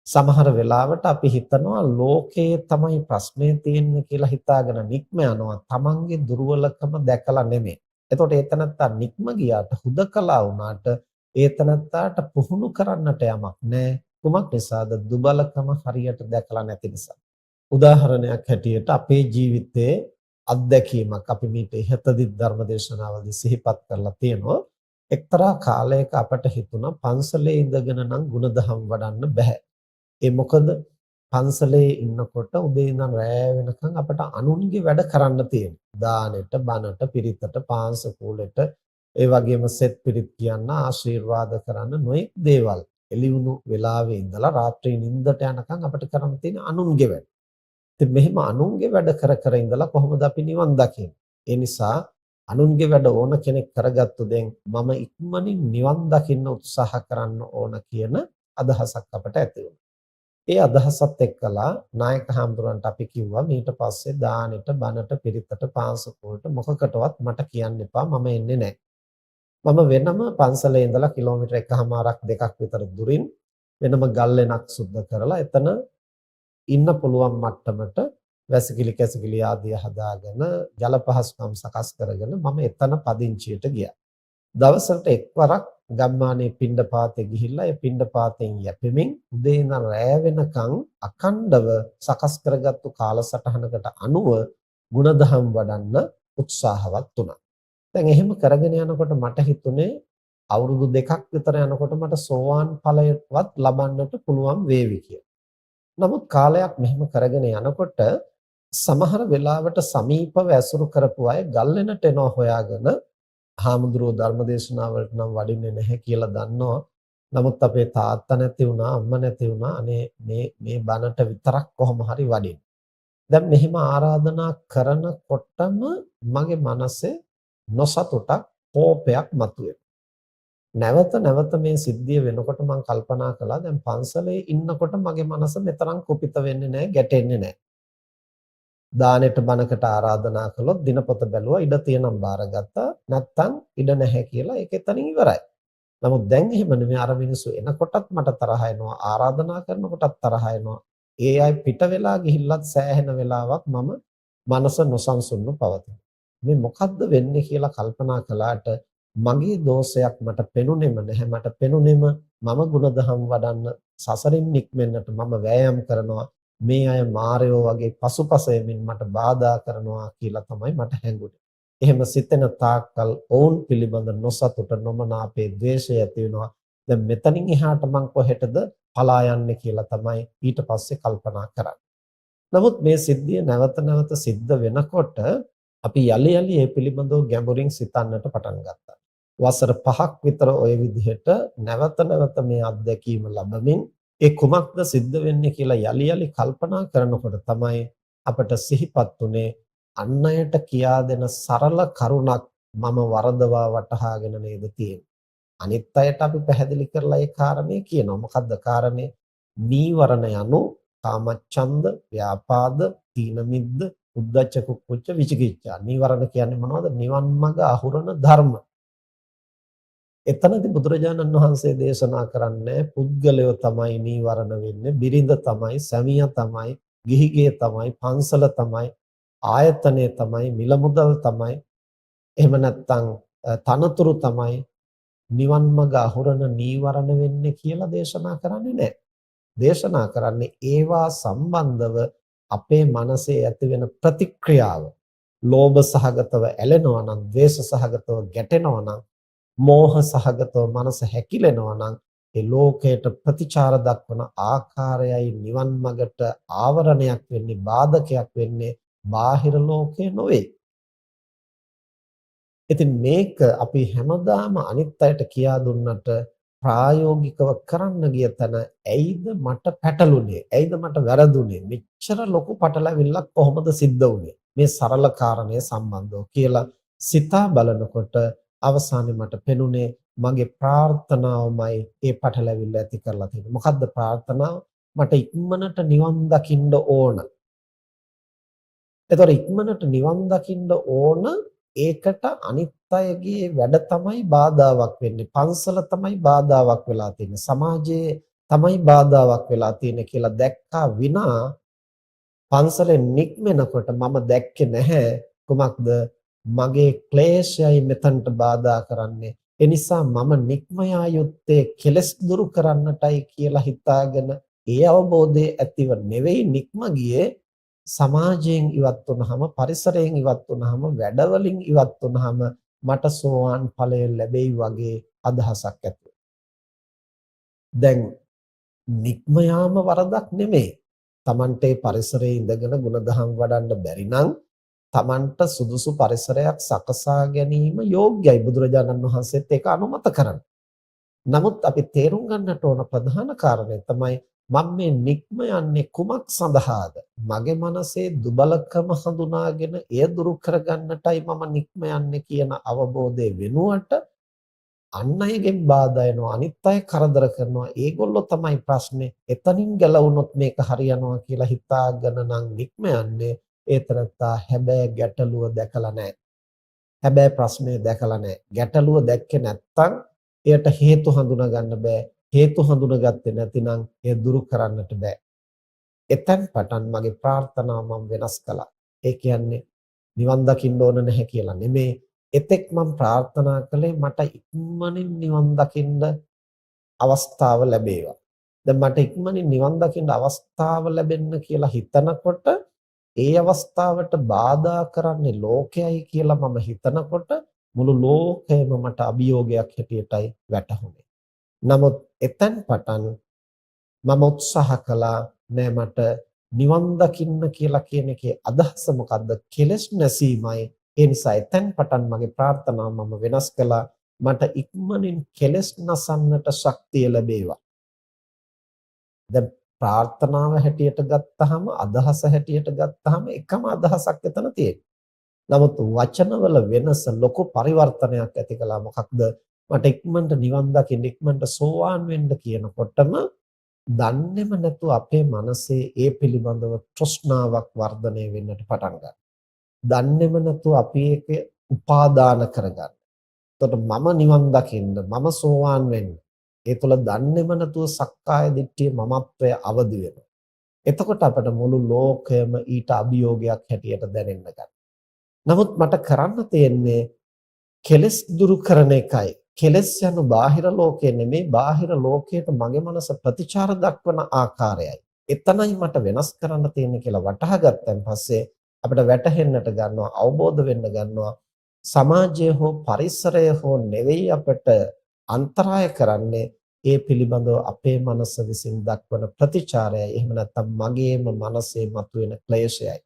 සමහර වෙලාවට අපි හිතනවා ලෝකයේ තමයි ප්‍රශ්නේ තියෙන්නේ කියලා හිතාගෙන නික්ම යනවා. තමන්ගේ දුර්වලකම දැකලා නෙමෙයි. එතකොට ඒතනත්තා නික්ම ගියාට හුදකලා වුණාට ඒතනත්තාට පුහුණු කරන්නට යමක් නැහැ. කුමක් නිසාද? දුබලකම හරියට දැකලා නැති නිසා. උදාහරණයක් හැටියට අපේ ජීවිතයේ අත්දැකීමක් අපි මීට ඉහතදී ධර්මදේශනාවලදී සිහිපත් කරලා තියෙනවා. එක්තරා කාලයක අපට හිතුණා පන්සලේ ඉඳගෙන නම් ಗುಣධම් වඩන්න බෑ. ඒ මොකද පන්සලේ ඉන්නකොට උදේ ඉඳන් රෑ වෙනකන් අපට අනුන්ගේ වැඩ කරන්න තියෙනවා. දානෙට, බණට, පිරිතට, පාංශකූලෙට, ඒ වගේම සෙත් පිරිත් කියන්න, ආශිර්වාද කරන්න නොයෙක් දේවල්. එළිවුණු වෙලාවේ ඉඳලා රාත්‍රී නිින්දට යනකම් අපිට කරන්න තියෙන අනුන්ගේ වැඩ. ඉතින් මෙහෙම අනුන්ගේ වැඩ කර කර ඉඳලා කොහොමද අපි නිවන් දකින්නේ? ඒ නිසා අනුන්ගේ වැඩ ඕන කෙනෙක් කරගත්තු දැන් මම ඉක්මනින් නිවන් දකින්න උත්සාහ කරන්න ඕන කියන අදහසක් අපට ඇති වුණා. ඒ අදහසත් එක්කලා නායක හාමුදුරන්ට අපි කිව්වා ඊට පස්සේ දානෙට, බණට, පිරිතට, පාංශකූලට මොකකටවත් මට කියන්න එපා, මම එන්නේ නැහැ. මම වෙනම පන්සලේ ඉඳලා කිලෝමීටර් 1.5ක් 2ක් විතර දුරින් වෙනම ගල්ලෙනක් සුද්ධ කරලා එතන ඉන්න පුළුවන් මට්ටමට වැසිකිලි කැසිකිලි ආදිය හදාගෙන ජල පහසුකම් සකස් කරගෙන මම එතන පදිංචියට ගියා. දවසකට එක්වරක් ගම්මානේ පිණ්ඩපාතේ ගිහිල්ලා ඒ පිණ්ඩපාතෙන් යැපෙමින් උදේ ඉඳන් රෑ වෙනකන් අඛණ්ඩව සකස් කරගත්තු කාලසටහනකට අනුව ಗುಣධම් වඩන්න උත්සාහවත් වුණා. දැන් එහෙම කරගෙන යනකොට මට හිතුනේ අවුරුදු 2ක් විතර යනකොට මට සෝවාන් ඵලයවත් ලබන්නට පුළුවන් වේවි කියලා. නමුත් කාලයක් මෙහෙම කරගෙන යනකොට සමහර වෙලාවට සමීපව ඇසුරු කරපු අය ගල්ලෙනට එනවා හොයාගෙන හාමුදුරුවෝ ධර්මදේශනාවලට නම් වඩින්නේ නැහැ කියලා දන්නවා. නමුත් අපේ තාත්තා නැති වුණා, අම්මා නැති වුණා. අනේ මේ බණට විතරක් කොහොම හරි වඩින්න. දැන් මෙහෙම ආරාධනා කරනකොටම මගේ මනසේ නොසතුටක්, කෝපයක් මතුවේ. නැවත නැවත මේ සිද්ධිය වෙනකොට මම කල්පනා කළා දැන් පන්සලේ ඉන්නකොට මගේ මනස මෙතරම් කුපිත වෙන්නේ නැහැ, ගැටෙන්නේ නැහැ. දානෙට බණකට ආරාධනා කළොත් දිනපොත බැලුවා ඉඩ තියෙනම් බාරගත්තා, නැත්තම් ඉඩ නැහැ කියලා ඒක එතනින් ඉවරයි. නමුත් දැන් එහෙම නෙමෙයි, අර මිනිස්සු එනකොටත් මට තරහ එනවා, ආරාධනා කරනකොටත් තරහ එනවා. ඒ අය පිට වෙලා ගිහිල්ලත් සෑහෙන වෙලාවක් මම මනස නොසන්සුන්ව පවතිනවා. මේ මොකද්ද වෙන්නේ කියලා කල්පනා කළාට මගේ දෝෂයක් මට පෙනුනේම නැහැ. මට පෙනුනේම මම ಗುಣධම් වඩන්න සසරින් නික්මෙන්නට මම වෑයම් කරනවා. මේ අය මාරයෝ වගේ පසුපස යමින් මට බාධා කරනවා කියලා තමයි මට හැඟුනේ. එහෙම සිතෙන තාක්කල් ඔවුන් පිළිබඳ නොසතුට, නොමනාපේ, ද්වේෂය ඇති වෙනවා. දැන් මෙතනින් එහාට මං කොහෙටද පලා යන්නේ කියලා තමයි ඊට පස්සේ කල්පනා කරන්නේ. නමුත් මේ සිද්ධිය නැවත නැවත සිද්ධ වෙනකොට අපි යලි යලි ඒ පිළිබඳව ගැඹුරින් සිතන්නට පටන් ගත්තා. වසර 5ක් විතර ওই විදිහට නැවත නැවත මේ අත්දැකීම ලැබමින් ඒ කුමක්ද සිද්ධ වෙන්නේ කියලා යලි යලි කල්පනා කරනකොට තමයි අපට සිහිපත් උනේ අන් අයට කියා දෙන සරල කරුණක් මම වරදවා වටහාගෙන නේද තියෙන්නේ. අනිත් අයට අපි පැහැදිලි කරලා ඒ කාරණේ කියනවා. මොකද්ද කාරණේ? නීවරණ යනු කාමච්ඡන්ද, ව්‍යාපාද, තීන මිද්ද, උද්ධච්ච කුක්කුච්ච විචිකිච්ඡා. නීවරණ කියන්නේ මොනවද? නිවන් මඟ අහුරන ධර්ම. එතනදී බුදුරජාණන් වහන්සේ දේශනා කරන්නේ පුද්ගලයෝ තමයි නීවරණ වෙන්නේ, බිරිඳ තමයි, සැමියා තමයි, ගිහිගේ තමයි, පන්සල තමයි, ආයතනය තමයි, මිල මුදල් තමයි, එහෙම නැත්නම් තනතුරු තමයි නිවන් මඟ අහුරන නීවරණ වෙන්නේ කියලා දේශනා කරන්නේ නැහැ. දේශනා කරන්නේ ඒවා සම්බන්ධව අපේ මනසේ ඇතිවෙන ප්‍රතික්‍රියාව. ලෝභ සහගතව ඇලෙනවා නම්, ද්වේෂ සහගතව ගැටෙනවා නම්, මෝහ සහගතව මනස හැකිලෙනවා නම් ඒ ලෝකයට ප්‍රතිචාර දක්වන ආකාරයයි නිවන් මඟට ආවරණයක් වෙන්නේ, බාධකයක් වෙන්නේ බාහිර ලෝකේ නොවේ. ඉතින් මේක අපි හැමදාම අනිත් අයට කියා දුන්නට ප්‍රායෝගිකව කරන්න ගිය තැන ඇයිද මට පැටළුනේ? ඇයිද මට වැරදුනේ? මෙච්චර ලොකු පටලැවිල්ලක් කොහොමද සිද්ධ වුනේ? මේ සරල කාරණය සම්බන්ධව කියලා සිතා බලනකොට අවසානයේ මට පෙනුනේ මගේ ප්‍රාර්ථනාවමයි ඒ පටලැවිල්ල ඇති කරලා තියෙන්නේ. මොකද්ද ප්‍රාර්ථනාව? මට ඉක්මනට නිවන් දකින්න ඕන. එතකොට ඉක්මනට නිවන් දකින්න ඕන ඒකට අනිත් අයගේ වැඩ තමයි බාධාවක් වෙන්නේ. පන්සල තමයි බාධාවක් වෙලා තියෙන්නේ. සමාජයේ තමයි බාධාවක් වෙලා තියෙන්නේ කියලා දැක්කා විනා පන්සලෙන් නික්මෙනකොට මම දැක්කේ නැහැ කුමක්ද මගේ ක්ලේශයයි මෙතනට බාධා කරන්නේ. ඒ නිසා මම නික්ම යා යුත්තේ කෙලස් දුරු කරන්නටයි කියලා හිතාගෙන ඒ අවබෝධයේ ඇතිව නෙවෙයි නික්ම ගියේ සමාජයෙන් ඉවත් වුනහම පරිසරයෙන් ඉවත් වුනහම වැඩවලින් ඉවත් වුනහම මට සෝවාන් ඵලය ලැබෙයි වගේ අදහසක් ඇති. දැන් නික්ම යාම වරදක් නෙමෙයි. Tamante පරිසරයේ ඉඳගෙන ගුණධම් වඩන්න බැරි නම් Tamanta සුදුසු පරිසරයක් සකසා ගැනීම යෝග්‍යයි. බුදුරජාණන් වහන්සේත් ඒක අනුමත කරනවා. නමුත් අපි තේරුම් ගන්නට ඕන ප්‍රධාන කාරණය තමයි මම මේ නික්ම යන්නේ කුමක් සඳහාද? මගේ මනසේ දුබලකම හඳුනාගෙන එය දුරු කරගන්නටයි මම නික්ම යන්නේ කියන අවබෝධය වෙනුවට අන් අයගෙන් බාධා එනවා, අනිත් අය කරදර කරනවා, ඒගොල්ලෝ තමයි ප්‍රශ්නේ. එතනින් ගැලවුනොත් මේක හරියනවා කියලා හිතාගෙන නම් නික්ම යන්නේ. ඒ තරත්තා හැබැයි ගැටලුව දැකලා නැහැ. හැබැයි ප්‍රශ්නේ දැකලා නැහැ. ගැටලුව දැක්කේ නැත්තම් එයට හේතු හඳුනා ගන්න බෑ. හේතු හඳුනාගත්තේ නැතිනම් එය දුරු කරන්නට බෑ. එතෙන් පටන් මගේ ප්‍රාර්ථනාව මම වෙනස් කළා. ඒ කියන්නේ නිවන් දකින්න ඕන නැහැ කියලා නෙමෙයි. එතෙක් මම ප්‍රාර්ථනා කළේ මට ඉක්මනින් නිවන් දකින්න අවස්ථාව ලැබේවා. දැන් මට ඉක්මනින් නිවන් දකින්න අවස්ථාව ලැබෙන්න කියලා හිතනකොට ඒ අවස්ථාවට බාධා කරන්නේ ලෝකයයි කියලා මම හිතනකොට මුළු ලෝකයම මට අභියෝගයක් හැටියටයි වැටහුනේ. නමුත් එතෙන් පටන් මම උත්සාහ කළා නෑ මට නිවන් දකින්න කියලා කියන එකේ අදහස මොකද්ද? කෙලෙස් නැසීමයි. ඒ නිසා එතෙන් පටන් මගේ ප්‍රාර්ථනාව මම වෙනස් කළා. මට ඉක්මනින් කෙලෙස් නසන්නට ශක්තිය ලැබේවා. දැන් ප්‍රාර්ථනාව හැටියට ගත්තාම අදහස හැටියට ගත්තාම එකම අදහසක් එතන තියෙනවා. නමුත් වචනවල වෙනස ලොකු පරිවර්තනයක් ඇති කළා. මොකක්ද? මට ඉක්මනට නිවන් දකින්න ඉක්මනට සෝවාන් වෙන්න කියනකොටම දන්නේම නැතුව අපේ මනසේ ඒ පිළිබඳව තෘෂ්ණාවක් වර්ධනය වෙන්නට පටන් ගන්නවා. දන්නේම නැතුව අපි ඒක උපාදාන කරගන්න. එතකොට මම නිවන් දකින්න මම සෝවාන් වෙන්න. ඒ තුළ දන්නේම නැතුව සක්කාය දිට්ඨිය මමත්වය අවදි වෙනවා. එතකොට අපට මුළු ලෝකයම ඊට අභියෝගයක් හැටියට දැනෙන්න ගන්නවා. නමුත් මට කරන්න තියෙන්නේ කෙලස් දුරු කරන එකයි. කෙලස් යනු බාහිර ලෝකේ නෙමෙයි, බාහිර ලෝකයට මගේ මනස ප්‍රතිචාර දක්වන ආකාරයයි. එතනයි මට වෙනස් කරන්න තියෙන්නේ කියලා වටහා ගත්තන් පස්සේ අපිට වැටහෙන්නට ගන්නවා, අවබෝධ වෙන්න ගන්නවා සමාජය හෝ පරිසරය හෝ නෙවෙයි අපට අන්තරාය කරන්නේ ඒ පිළිබඳව අපේ මනස විසින් දක්වන ප්‍රතිචාරයයි. එහෙම නැත්නම් මගේම මනසේ මතුවෙන ක්ලේශයයි.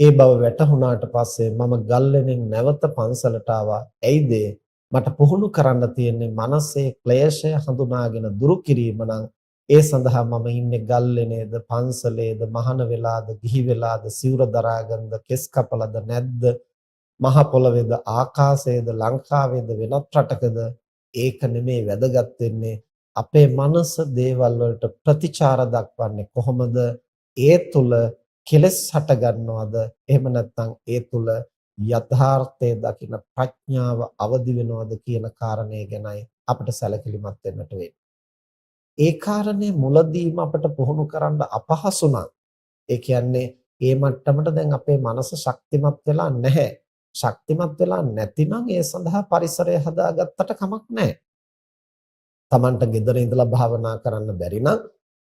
ඒ බව වැටහුණාට පස්සේ මම ගල්ලෙනින් නැවත පන්සලට ආවා. ඇයිද? මට පුහුණු කරන්න තියෙන්නේ මනසේ ක්ලේශය හඳුනාගෙන දුරු කිරීම නම් ඒ සඳහා මම ඉන්නේ ගල්ලෙනේද පන්සලේද මහාන වෙලාද ගිහි වෙලාද සිවුර දරාගෙනද කෙස් කපලද නැද්ද මහ පොළවේද ආකාශයේද ලංකාවේද වෙනත් රටකද ඒක නෙමේ වැදගත් වෙන්නේ අපේ මනස දේවල් වලට ප්‍රතිචාර දක්වන්නේ කොහොමද ඒ තුල කෙලස් හට ගන්නවද එහෙම නැත්නම් ඒ තුල යථාර්ථය දකින ප්‍රඥාව අවදි වෙනවද කියන කාරණය ගැනයි අපිට සැලකිලිමත් වෙන්නට වෙන්නේ. ඒ කාරණේ මුලදීම අපිට පුහුණු කරන්න අපහසු නම් ඒ කියන්නේ ඒ මට්ටමට දැන් අපේ මනස ශක්තිමත් වෙලා නැහැ. ශක්තිමත් වෙලා නැතිනම් ඒ සඳහා පරිසරය හදාගත්තට කමක් නැහැ. Tamanට ගෙදර ඉඳලා භාවනා කරන්න බැරි නම්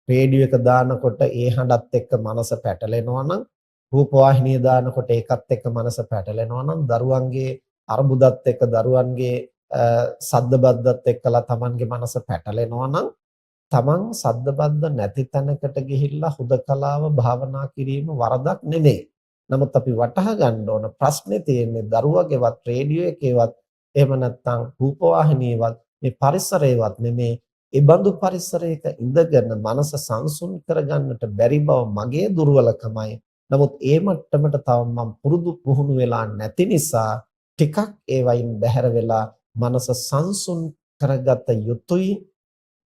රේඩියෝ එක දානකොට ඒ හඬත් එක්ක මනස පැටලෙනවා නම් රූපවාහිනිය දානකොට ඒකත් එක්ක මනස පැටලෙනවා නම් දරුවන්ගේ අරුබුදත් එක්ක දරුවන්ගේ සද්ද බද්දත් එක්කලා Tamanගේ මනස පැටලෙනවා නම් Taman සද්ද බද්ද නැති තැනකට ගිහිල්ලා හුදකලාව භාවනා කිරීම වරදක් නෙමෙයි. නමුත් අපි වටහා ගන්න ඕන ප්‍රශ්නේ තියෙන්නේ දරුවගේවත් රේඩියෝ එකේවත් එහෙම නැත්නම් රූපවාහිනියවත් මේ පරිසරයවත් නෙමේ. ඒ බඳු පරිසරයක ඉඳගෙන මනස සංසුන් කරගන්නට බැරි බව මගේ දුර්වලකමයි. නමුත් ඒ මට්ටමට තව මම පුරුදු පුහුණු වෙලා නැති නිසා ටිකක් ඒ වයින් බැහැර වෙලා මනස සංසුන් කරගත යුතුයි.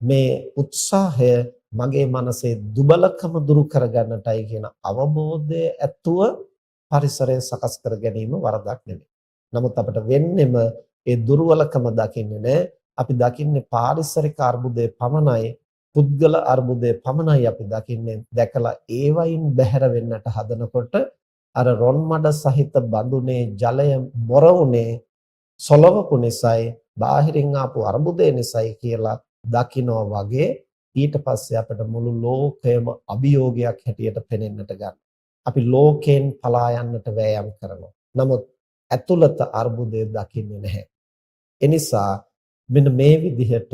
මේ උත්සාහය මගේ මනසේ දුබලකම දුරු කරගන්නටයි කියන අවබෝධය ඇතුව පරිසරය සකස් කර ගැනීම වරදක් නෙමෙයි. නමුත් අපිට වෙන්නෙම ඒ දුර්වලකම දකින්නේ නැහැ. අපි දකින්නේ පාරිසරික අර්බුදයේ පමණයි, පුද්ගල අර්බුදයේ පමණයි අපි දකින්නේ. දැකලා ඒ වයින් බැහැර වෙන්නට හදනකොට අර රොන් මඩ සහිත බඳුනේ ජලය බොර උනේ සොලවපු නිසායි, බාහිරින් ආපු අර්බුදය නිසායි කියලා දකිනවා වගේ ඊට පස්සේ අපිට මුළු ලෝකයම අභියෝගයක් හැටියට පෙනෙන්නට ගන්නවා. අපි ලෝකයෙන් පලා යන්නට වෑයම් කරනවා. නමුත් ඇතුළත අර්බුදය දකින්නේ නැහැ. එනිසා මෙන්න මේ විදිහට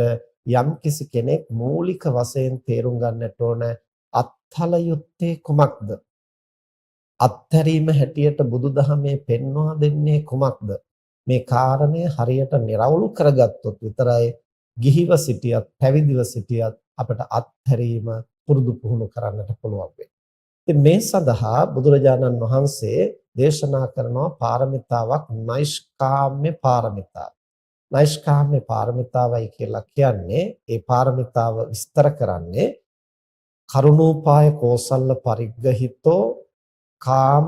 යම්කිසි කෙනෙක් මූලික වශයෙන් තේරුම් ගන්නට ඕන අත්හල යුත්තේ කුමක්ද? අත්හැරීම හැටියට බුදුදහමේ පෙන්වා දෙන්නේ කුමක්ද? මේ කාරණය හරියට निराවුල් කරගත්තොත් විතරයි ගිහිව සිටියත් පැවිදිව සිටියත් අපට අත්හැරීම පුරුදු පුහුණු කරන්නට පුළුවන් වෙන්නේ. ඉතින් මේ සඳහා බුදුරජාණන් වහන්සේ දේශනා කරනවා පාරමිතාවක් නෛෂ්කාම්ම්‍ය පාරමිතාව. නෛෂ්කාම්ම්‍ය පාරමිතාවයි කියලා කියන්නේ ඒ පාරමිතාව විස්තර කරන්නේ කරුණෝපාය කෝසල්ල පරිග්‍රහිතෝ කාම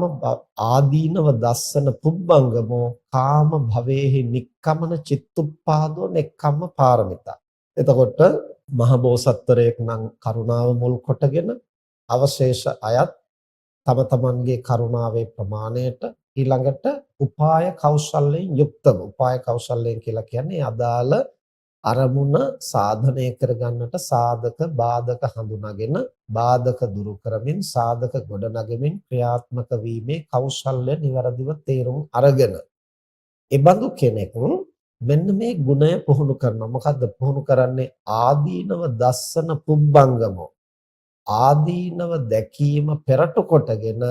ආදීනව දස්සන පුබ්බංගමෝ කාම භවේහි නික්කමන චිත්තුප්පාදෝ නෙක්ඛම්ම පාරමිතා. එතකොට මහ බෝසත්වරයෙක් නම් කරුණාව මුල් කොටගෙන අවශේෂ අයත් තම තමන්ගේ කරුණාවේ ප්‍රමාණයට ඊළඟට උපාය කෞශල්‍යයෙන් යුක්තව, උපාය කෞශල්‍යයෙන් කියලා කියන්නේ අදාළ අරමුණ සාධනය කරගන්නට සාධක බාධක හඳුනාගෙන බාධක දුරු කරමින් සාධක ගොඩනගමින් ක්‍රියාත්මක වීමේ කෞශල්‍ය નિවරදිව තේරුම් අරගෙන ඒ බඳු කෙනෙක් මෙන්න මේ ගුණය පුහුණු කරනවා. මොකද්ද පුහුණු කරන්නේ? ආදීනව දස්සන පුබ්බංගමෝ, ආදීනව දැකීම පෙරට කොටගෙන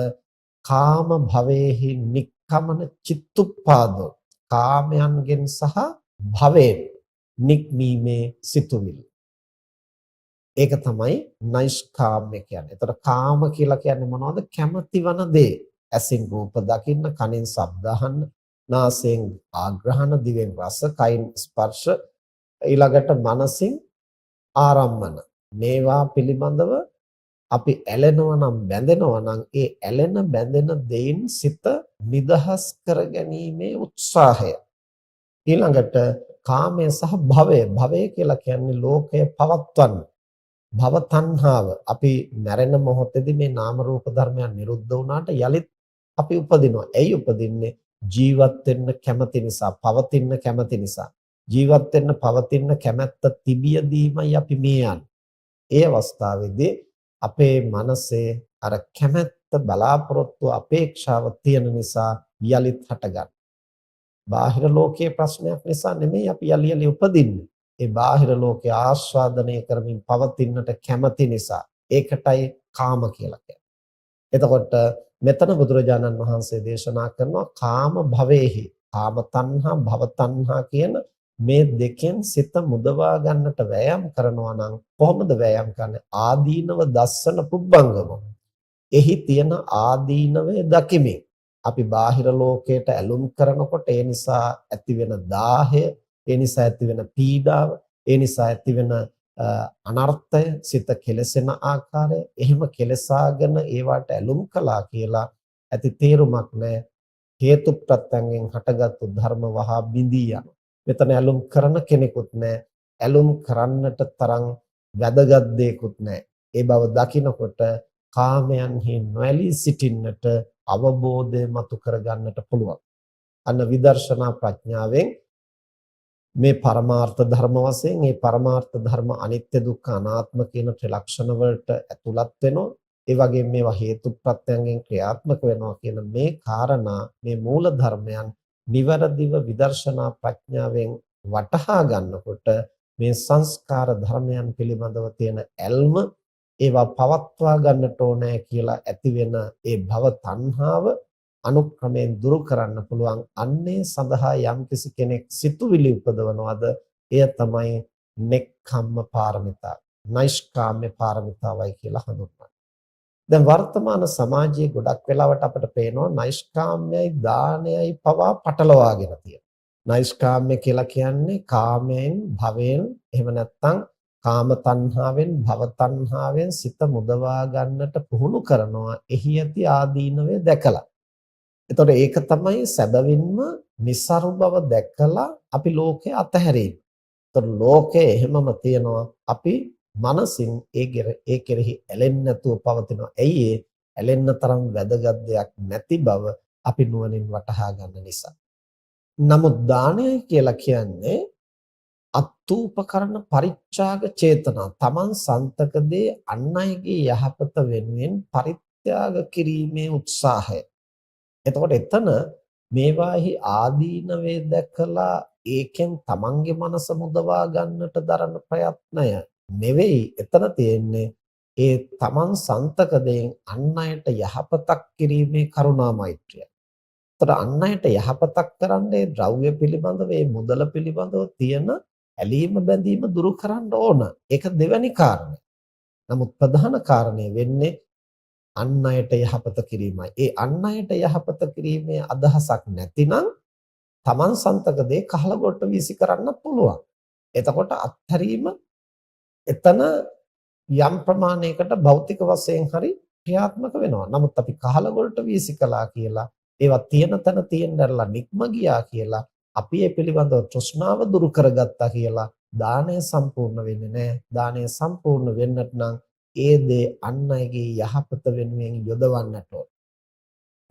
කාම භවේහි නික්කමන චිත්තුප්පාදෝ, කාමයන්ගෙන් සහ භවයෙන් නික්මීමේ සිතුවිලි. ඒක තමයි නෛෂ්කාම්ම්‍ය කියන්නේ. එතකොට කාම කියලා කියන්නේ මොනවද? කැමැති වන දේ. ඇසින් රූප දකින්න, කනින් ශබ්ද අහන්න, නාසයෙන් ආග්‍රහණ, දිවෙන් රස, කයින් ස්පර්ශ, ඊළඟට මනසින් ආරම්මන. මේවා පිළිබඳව අපි ඇලෙනවා නම් බැඳෙනවා නම් ඒ ඇලෙන බැඳෙන දෙයින් සිත නිදහස් කර ගැනීමේ උත්සාහය. ඊළඟට කාමය සහ භවය. භවය කියලා කියන්නේ ලෝකය පවත්වන්න. භව තණ්හාව. අපි මැරෙන මොහොතේදී මේ නාම රූප ධර්මයන් නිරුද්ධ වුණාට යලිත් අපි උපදිනවා. ඇයි උපදින්නේ? ජීවත් වෙන්න කැමති නිසා, පවතින්න කැමති නිසා. ජීවත් වෙන්න පවතින්න කැමැත්ත තිබියදීමයි අපි මේ යන්නේ. ඒ අවස්ථාවේදී අපේ මනසේ අර කැමැත්ත බලාපොරොත්තු අපේක්ෂාව තියෙන නිසා යලිත් හටගන්නවා. බාහිර ලෝකයේ ප්‍රශ්නයක් නිසා නෙමෙයි අපි යලි උපදින්නේ. ඒ බාහිර ලෝකයේ ආස්වාදනය කරමින් පවතින්නට කැමති නිසා. ඒකටයි කාම කියලා කියන්නේ. එතකොට මෙතන බුදුරජාණන් වහන්සේ දේශනා කරනවා කාම භවේහි, කාම තණ්හා භව තණ්හා කියන මේ දෙකෙන් සිත මුදවා ගන්නට වෑයම් කරනවා නම් කොහොමද වෑයම් කරන්නේ? ආදීනව දස්සන පුබ්බංගම. එහි තියෙන ආදීනවය දකිමින් අපි බාහිර ලෝකයට ඇලුම් කරනකොට ඒ නිසා ඇතිවෙන දාහය, ඒ නිසා ඇතිවෙන පීඩාව, ඒ නිසා ඇතිවෙන අනර්ථය, සිත කෙලසෙන ආකාරය, එහෙම කෙලසාගෙන ඒවට ඇලුම් කළා කියලා ඇති තේරුමක් නැහැ. හේතු ප්‍රත්‍යයෙන් හටගත්තු ධර්ම වහා බිඳී යනවා. මෙතන ඇලුම් කරන කෙනෙකුත් නැහැ. ඇලුම් කරන්නට තරම් වැදගත් දෙයක්වත් නැහැ. ඒ බව දකිනකොට කාමයන්හි නොඇලී සිටින්නට අවබෝධය මතු කරගන්නට පුළුවන්. අන්න විදර්ශනා ප්‍රඥාවෙන් මේ පරමාර්ථ ධර්ම වශයෙන් මේ පරමාර්ථ ධර්ම අනිත්‍ය දුක්ඛ අනාත්ම කියන ත්‍රිලක්ෂණ වලට ඇතුළත් වෙනවා. ඒ වගේම මේවා හේතු ප්‍රත්‍යයෙන් ක්‍රියාත්මක වෙනවා කියන මේ කාරණා, මේ මූල ධර්මයන් නිවැරදිව විදර්ශනා ප්‍රඥාවෙන් වටහා ගන්නකොට මේ සංස්කාර ධර්මයන් පිළිබඳව තියෙන ඇල්ම, ඒවා පවත්වා ගන්නට ඕනේ කියලා ඇති වෙන ඒ භව තණ්හාව අනුක්‍රමයෙන් දුරු කරන්න පුළුවන්. අන්නේ සඳහා යම්කිසි කෙනෙක් සිතුවිලි උපදවනවාද, එය තමයි නෙක්ඛම්ම පාරමිතා, නෛෂ්කාම්ම්‍ය පාරමිතාවයි කියලා හඳුන්වන්නේ. දැන් වර්තමාන සමාජයේ ගොඩක් වෙලාවට අපිට පේනවා නෛෂ්කාම්ම්‍යයි දානයයි පවා පටලවාගෙන තියෙනවා. නෛෂ්කාම්ම්‍ය කියලා කියන්නේ කාමයෙන්, භවයෙන්, එහෙම නැත්නම් කාම තණ්හාවෙන්, භව තණ්හාවෙන් සිත මුදවා ගන්නට පුහුණු කරනවා. එහි ඇති ආදීනවය දැකලා. එතකොට ඒක තමයි සැබවින්ම નિසරු බව දැකලා අපි ලෝකේ අතහැරීම. එතකොට ලෝකේ එහෙමම තියනවා අපි මනසින් ඒ කෙරෙහි ඇලෙන්නේ නැතුව පවතිනවා. ඇයි ඒ ඇලෙන්න තරම් වැදගත් දෙයක් නැති බව අපි නුවණින් වටහා ගන්න නිසා. නමුත් දානය කියලා කියන්නේ අත්ූපකරණ පරිත්‍යාග චේතනා. තමන් සන්තක දේ අන් අයගේ යහපත වෙනුවෙන් පරිත්‍යාග කිරීමේ උත්සාහය. එතකොට එතන මේවාහි ආදීනවේ දැකලා ඒකෙන් තමන්ගේ මනස මුදවා ගන්නට දරන ප්‍රයත්නය නෙවෙයි එතන තියෙන්නේ. ඒ තමන් සන්තක දෙයින් අන් අයට යහපතක් කිරීමේ කරුණා මෛත්‍රිය. එතකොට අන් අයට යහපතක් කරන්නේ ද්‍රව්‍ය පිළිබඳව, ඒ මුදල පිළිබඳව තියෙන ඇලීම බැඳීම දුරු කරන්න ඕන. ඒක දෙවැනි කාරණය. නමුත් ප්‍රධාන කාරණය වෙන්නේ අන් අයට යහපත කිරීමයි. ඒ අන් අයට යහපත කිරීමේ අදහසක් නැතිනම් තමන් සන්තක දේ කහලගොට්ට වීසි කරන්න පුළුවන්. එතකොට අත්හැරීම එතන යම් ප්‍රමාණයකට භෞතික වශයෙන් හරි ක්‍රියාත්මක වෙනවා. නමුත් අපි කහලගොට්ට වීසි කළා කියලා ඒවා තියෙන තැන තියෙන්නදලා නික්ම ගියා කියලා අපි ඒ පිළිබඳව තෘෂ්ණාව දුරු කරගත්තා කියලා දානය සම්පූර්ණ වෙන්නේ නැහැ. දානය සම්පූර්ණ වෙන්නට නම් ඒ දේ අන් අයගේ යහපත වෙනුවෙන් යොදවන්නට ඕන.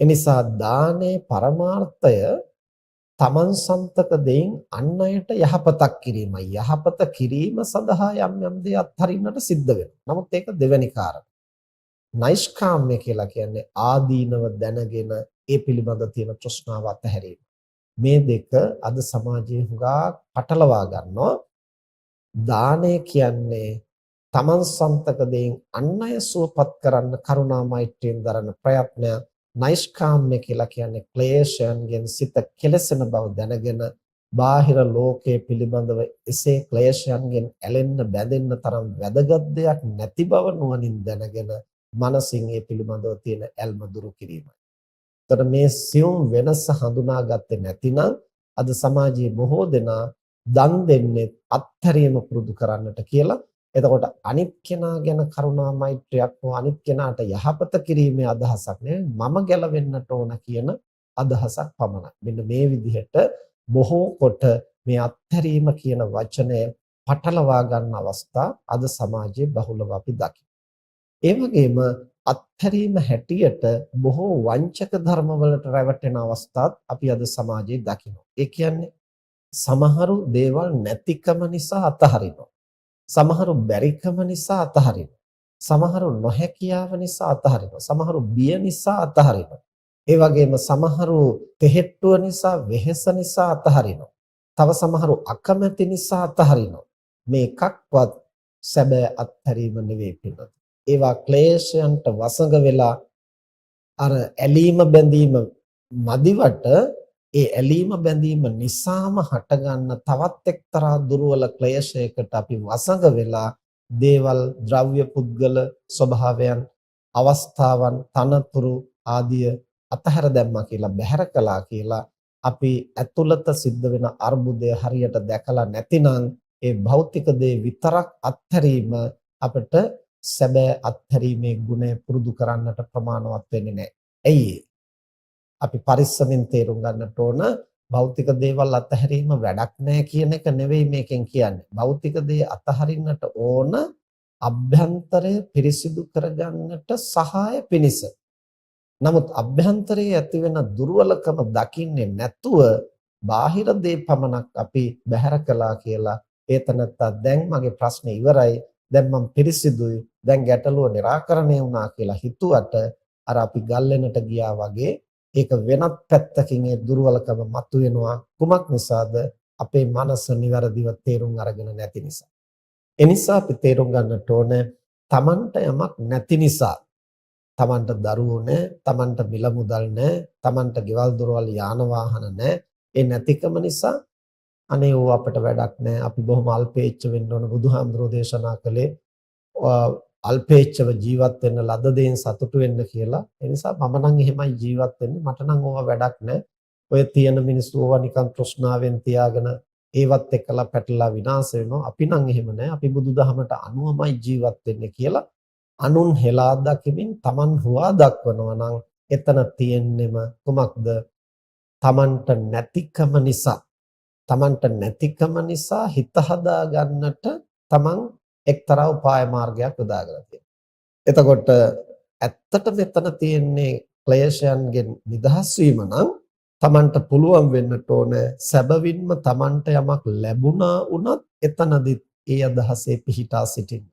එනිසා දානයේ පරමාර්ථය තමන් සන්තක දෙයින් අන් අයට යහපතක් කිරීමයි. යහපත කිරීම සඳහා යම් යම් දේ අත්හරින්නට සිද්ධ වෙනවා. නමුත් ඒක දෙවෙනි කාරණා. නෛෂ්කාම්ම්‍ය කියලා කියන්නේ ආදීනව දැනගෙන ඒ පිළිබඳ තියෙන තෘෂ්ණාව අත්හැරීම. මේ දෙක අද සමාජයේ හුඟා පටලවා ගන්නවා. දානය කියන්නේ තමන් සන්තක දෙයින් අන් අය සුවපත් කරන්න කරුණා මෛත්‍රියෙන් දරන ප්‍රයත්නය. නෛෂ්කාම්ම්‍ය කියලා කියන්නේ ක්ලේශයන්ගෙන් සිත කෙලසෙන බව දැනගෙන බාහිර ලෝකයේ පිළිබඳව එසේ ක්ලේශයන්ගෙන් ඇලෙන්න බැඳෙන්න තරම් වැදගත් දෙයක් නැති බව නුවණින් දැනගෙන මනසින් ඒ පිළිබඳව තියෙන ඇල්ම දුරු කිරීමයි. එතකොට මේ සියුම් වෙනස හඳුනාගත්තේ නැතිනම් අද සමාජයේ බොහෝ දෙනා දන් දෙන්නේ අත්හැරීම පුරුදු කරන්නට කියලා. එතකොට අනිත් කෙනා ගැන කරුණා මෛත්‍රියක් හෝ අනිත් කෙනාට යහපත කිරීමේ අදහසක් නෙවෙයි මම ගැලවෙන්නට ඕන කියන අදහසක් පමණයි. මෙන්න මේ විදිහට බොහෝ කොට මේ අත්හැරීම කියන වචනය පටලවා ගන්න අවස්ථා අද සමාජයේ බහුලව අපි දකිනවා. ඒ වගේම අත්හැරීම හැටියට බොහෝ වංචක ධර්මවලට රැවටෙන අවස්ථාත් අපි අද සමාජයේ දකිනවා. ඒ කියන්නේ සමහරු දේවල් නැතිකම නිසා අතහරිනවා. සමහරු බැරිකම නිසා අතහරිනවා. සමහරු නොහැකියාව නිසා අතහරිනවා. සමහරු බිය නිසා අතහරිනවා. ඒ වගේම සමහරු තෙහෙට්ටුව නිසා, වෙහෙස නිසා අතහරිනවා. තව සමහරු අකමැති නිසා අතහරිනවා. මේ එකක්වත් සැබෑ අත්හැරීම නෙවෙයි පිළිබඳ. ඒවා ක්ලේශයන්ට වසඟ වෙලා අර ඇලීම බැඳීම මදිවට ඒ ඇලීම බැඳීම නිසාම හටගන්න තවත් එක්තරා දුර්වල ක්ලේශයකට අපි වසඟ වෙලා දේවල්, ද්‍රව්‍ය, පුද්ගල ස්වභාවයන්, අවස්ථාවන්, තනතුරු ආදිය අතහැර දැම්මා කියලා, බැහැර කළා කියලා අපි ඇතුළත සිද්ධ වෙන අර්බුදය හරියට දැකලා නැතිනම් ඒ භෞතික දේ විතරක් අත්හැරීම අපිට සැබෑ අත්හැරීමේ ගුණය පුරුදු කරන්නට ප්‍රමාණවත් වෙන්නේ නැහැ. ඇයි අපි පරිස්සමෙන් තේරුම් ගන්නට ඕන භෞතික දේවල් අතහැරීම වැඩක් නැහැ කියන එක නෙවෙයි මේකෙන් කියන්නේ. භෞතික දේ අතහරින්නට ඕන අභ්‍යන්තරය පිරිසිදු කරගන්නට සහාය පිණිස. නමුත් අභ්‍යන්තරයේ ඇතිවෙන දුර්වලකම දකින්නේ නැතුව බාහිර දේ පමණක් අපි බැහැර කළා කියලා ඒතනත්තා දැන් මගේ ප්‍රශ්නේ ඉවරයි, දැන් මම පිරිසිදුයි, දැන් ගැටලුව निराකරණය වුණා කියලා හිතුවට අර අපි ගල්ලෙනට ගියා වගේ ඒක වෙනත් පැත්තකින් ඒ දුර්වලකම මතුවෙනවා. කුමක් නිසාද? අපේ මනස નિවරදිව තේරුම් අරගෙන නැති නිසා. ඒ නිසා අපි තේරුම් ගන්නට ඕන තමන්ට යමක් නැති නිසා, තමන්ට දරුවෝ නැහැ, තමන්ට මිල මුදල් නැහැ, තමන්ට ගෙවල් දොරවල් යාන වාහන නැහැ. ඒ නැතිකම නිසා අනේ ඕව අපට වැඩක් නැහැ. අපි බොහොම අල්පේච්ඡ වෙන්න ඕන. බුදුහාමුදුරෝ දේශනා කළේ අල්පේච්ඡව ජීවත් වෙන්න ලද දෙයින් සතුටු වෙන්න කියලා. ඒ නිසා මම නම් එහෙමයි ජීවත් වෙන්නේ. මට නම් ඕවා වැඩක් නැහැ. ඔය තියෙන මිනිස්සු ඕවා නිකන් තෘෂ්ණාවෙන් තියාගෙන ඒවත් එක්කලා පැටලලා විනාශ වෙනවා. අපි නම් එහෙම නැහැ. අපි බුදුදහමට අනුවමයි ජීවත් වෙන්නේ කියලා අනුන් හෙලා දකිමින් Taman හුවා දක්වනවා නම් එතන තියෙන්නෙම කුමක්ද? Tamanට නැතිකම නිසා. Tamanට නැතිකම නිසා හිත හදා ගන්නට Taman එක්තරා උපාය මාර්ගයක් යොදාගෙන තියෙනවා. එතකොට ඇත්තට මෙතන තියෙන්නේ ක්ලේශයන්ගෙන් නිදහස් වීම නම් Tamanට පුළුවන් වෙන්නට ඕන සැබවින්ම Tamanට යමක් ලැබුණා වුණත් එතනදිත් ඒ අදහසේ පිහිටා සිටින්න.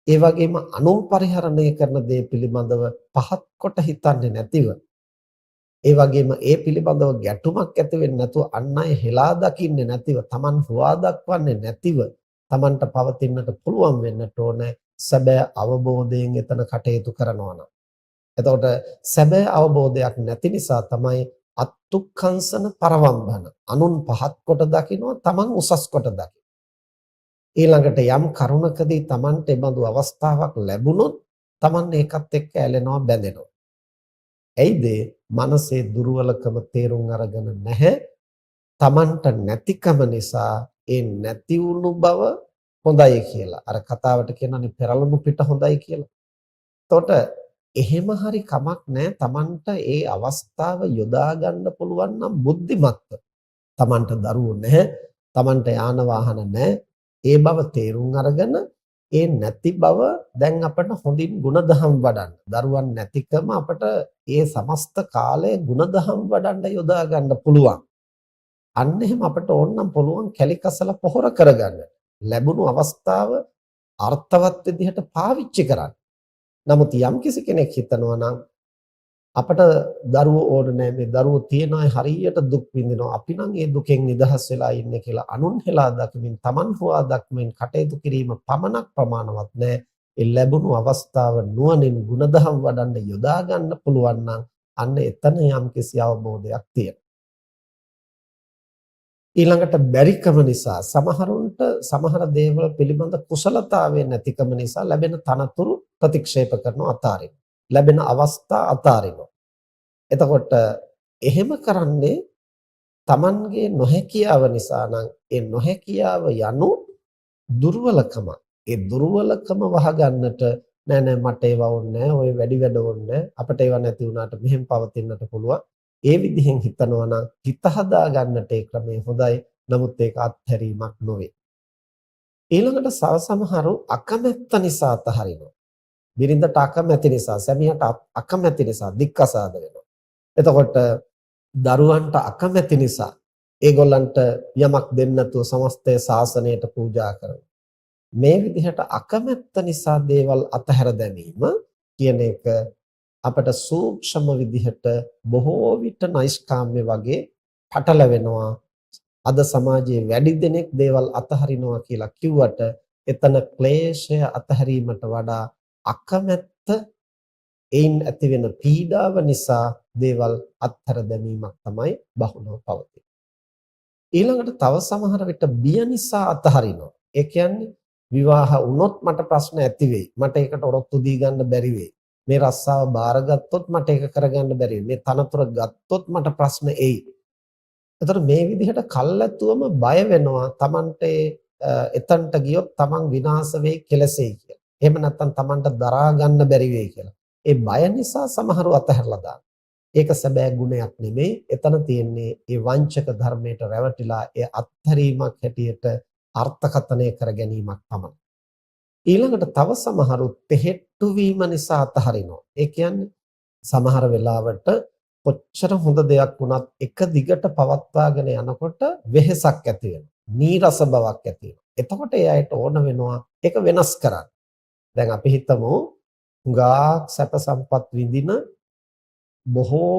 ඒ වගේම අනුන් පරිහරණය කරන දේ පිළිබඳව පහත් කොට හිතන්නේ නැතිව ඒ වගේම ඒ පිළිබඳව ගැටුමක් ඇති වෙන්නේ නැතුව අන් අය හෙලා දකින්නේ නැතිව Taman හුවා දක්වන්නේ නැතිව Tamanට පවතින්නට පුළුවන් වෙන්නට ඕන සැබෑ අවබෝධයෙන් එතන කටයුතු කරනවා නම්. එතකොට සැබෑ අවබෝධයක් නැති නිසා තමයි අත්තුක්ඛංසන පරවම්බන අනුන් පහත් කොට දකිනවා Taman උසස් කොට දකිනවා. ඊළඟට යම් කරුණකදී Tamanට එබඳු අවස්ථාවක් ලැබුණොත් Taman ඒකත් එක්ක ඇලෙනවා බැඳෙනවා. ඇයිද? මනසේ දුර්වලකම තේරුම් අරගෙන නැහැ. Tamanට නැතිකම නිසා ඒ නැති වුණු බව හොඳයි කියලා. අර කතාවට කියනනේ පෙරළුණු පිට හොඳයි කියලා. එතකොට එහෙම හරි කමක් නැහැ. Tamanට ඒ අවස්ථාව යොදා ගන්න පුළුවන් නම් බුද්ධිමත්ව. Tamanට දරුවෝ නැහැ. Tamanට යාන වාහන නැහැ. ඒ බව තේරුම් අරගෙන ඒ නැති බව දැන් අපට හොඳින් ಗುಣධම් වඩන්න. දරුවන් නැතිකම අපට ඒ සමස්ත කාලය ಗುಣධම් වඩන්න යොදා ගන්න පුළුවන්. අන්න එහෙම අපට ඕනනම් පුළුවන් කැලිකසල පොහොර කරගන්න. ලැබුණු අවස්ථාව අර්ථවත් විදිහට පාවිච්චි කරන්න. නමුත් යම්කිසි කෙනෙක් හිතනවා නම් අපට දරුවෝ ඕන නැහැ, මේ දරුවෝ තියන අය හරියට දුක් විඳිනවා, අපි නම් ඒ දුකෙන් නිදහස් වෙලා ඉන්නේ කියලා අනුන් හෙලා දක්මින් Taman හොවා දක්මින් කටයුතු කිරීම පමණක් ප්‍රමාණවත් නැහැ. ඒ ලැබුණු අවස්ථාව නුවණින් ಗುಣධම් වඩන්න යොදා ගන්න පුළුවන් නම් අන්න එතන යම්කිසි අවබෝධයක් තියෙනවා. ඊළඟට බැරිකම නිසා සමහරුන්ට සමහර දේවල් පිළිබඳ කුසලතාවය නැතිකම නිසා ලැබෙන තනතුරු ප්‍රතික්ෂේප කරනවා, අතාරිනවා. ලැබෙන අවස්ථා අතාරිනවා. එතකොට එහෙම කරන්නේ Tamanගේ නොහැකියාව නිසා නම් ඒ නොහැකියාව යනු දුර්වලකම. ඒ දුර්වලකම වහගන්නට නෑ මට ඒව ඕනේ නෑ, ඔය වැඩි වැඩ ඕනේ නෑ, අපිට ඒව නැති වුණාට මෙහෙම පවතින්නට පුළුවන්. ඒ විදිහෙන් හිතනවා නම් හිත හදා ගන්නට ඒ ක්‍රමය හොඳයි. නමුත් ඒක අත්හැරීමක් නොවේ. ඊළඟට සමහරු අකමැත්ත නිසා අතහරිනවා. බිරිඳට අකමැති නිසා, සැමියාට අකමැති නිසා දික්කසාද වෙනවා. එතකොට දරුවන්ට අකමැති නිසා ඒගොල්ලන්ට යමක් දෙන්න නැතුව සමස්තය ශාසනයට පූජා කරනවා. මේ විදිහට අකමැත්ත නිසා දේවල් අතහැර දැමීම කියන එක අපට සූක්ෂම විදිහට බොහෝ විට නෛෂ්කාම්‍ය වගේ පටලවෙනවා. අද සමාජයේ වැඩි දෙනෙක් දේවල් අතහරිනවා කියලා කිව්වට එතන ක්ලේශය අතහැරීමට වඩා අකමැත්ත, එයින් ඇතිවෙන පීඩාව නිසා දේවල් අත්හැර දැමීමක් තමයි බහුලව පවතින්නේ. ඊළඟට තව සමහර විට බිය නිසා අතහරිනවා. ඒ කියන්නේ විවාහ වුණොත් මට ප්‍රශ්න ඇති වෙයි. මට ඒකට ඔරොත්තු දී ගන්න බැරි වෙයි. මේ රස්සාව බාරගත්තොත් මට ඒක කරගන්න බැරි වෙයි. මේ තනතුර ගත්තොත් මට ප්‍රශ්න එයි. එතකොට මේ විදිහට කල්ැතුවම බය වෙනවා Tamante එතනට ගියොත් Taman විනාශ වෙයි, කෙලසෙයි කියලා. එහෙම නැත්නම් Tamanට දරා ගන්න බැරි වෙයි කියලා. ඒ බය නිසා සමහරව අතහැරලා දානවා. ඒක සැබෑ ගුණයක් නෙමෙයි. එතන තියෙන්නේ ඒ වංචක ධර්මයට රැවටිලා ඒ අත්හැරීමක් හැටියට අර්ථකථනය කර ගැනීමක් තමයි. ඊළඟට තව සමහරු තෙහෙට්ටු වීම නිසා අතහරිනවා. ඒ කියන්නේ සමහර වෙලාවට කොච්චර හොඳ දෙයක් වුණත් එක දිගට පවත්වාගෙන යනකොට වෙහෙසක් ඇති වෙනවා. නීරස බවක් ඇති වෙනවා. එතකොට ඒ අයට ඕන වෙනවා ඒක වෙනස් කරන්න. දැන් අපි හිතමු හුඟා සැප සම්පත් විඳින බොහෝ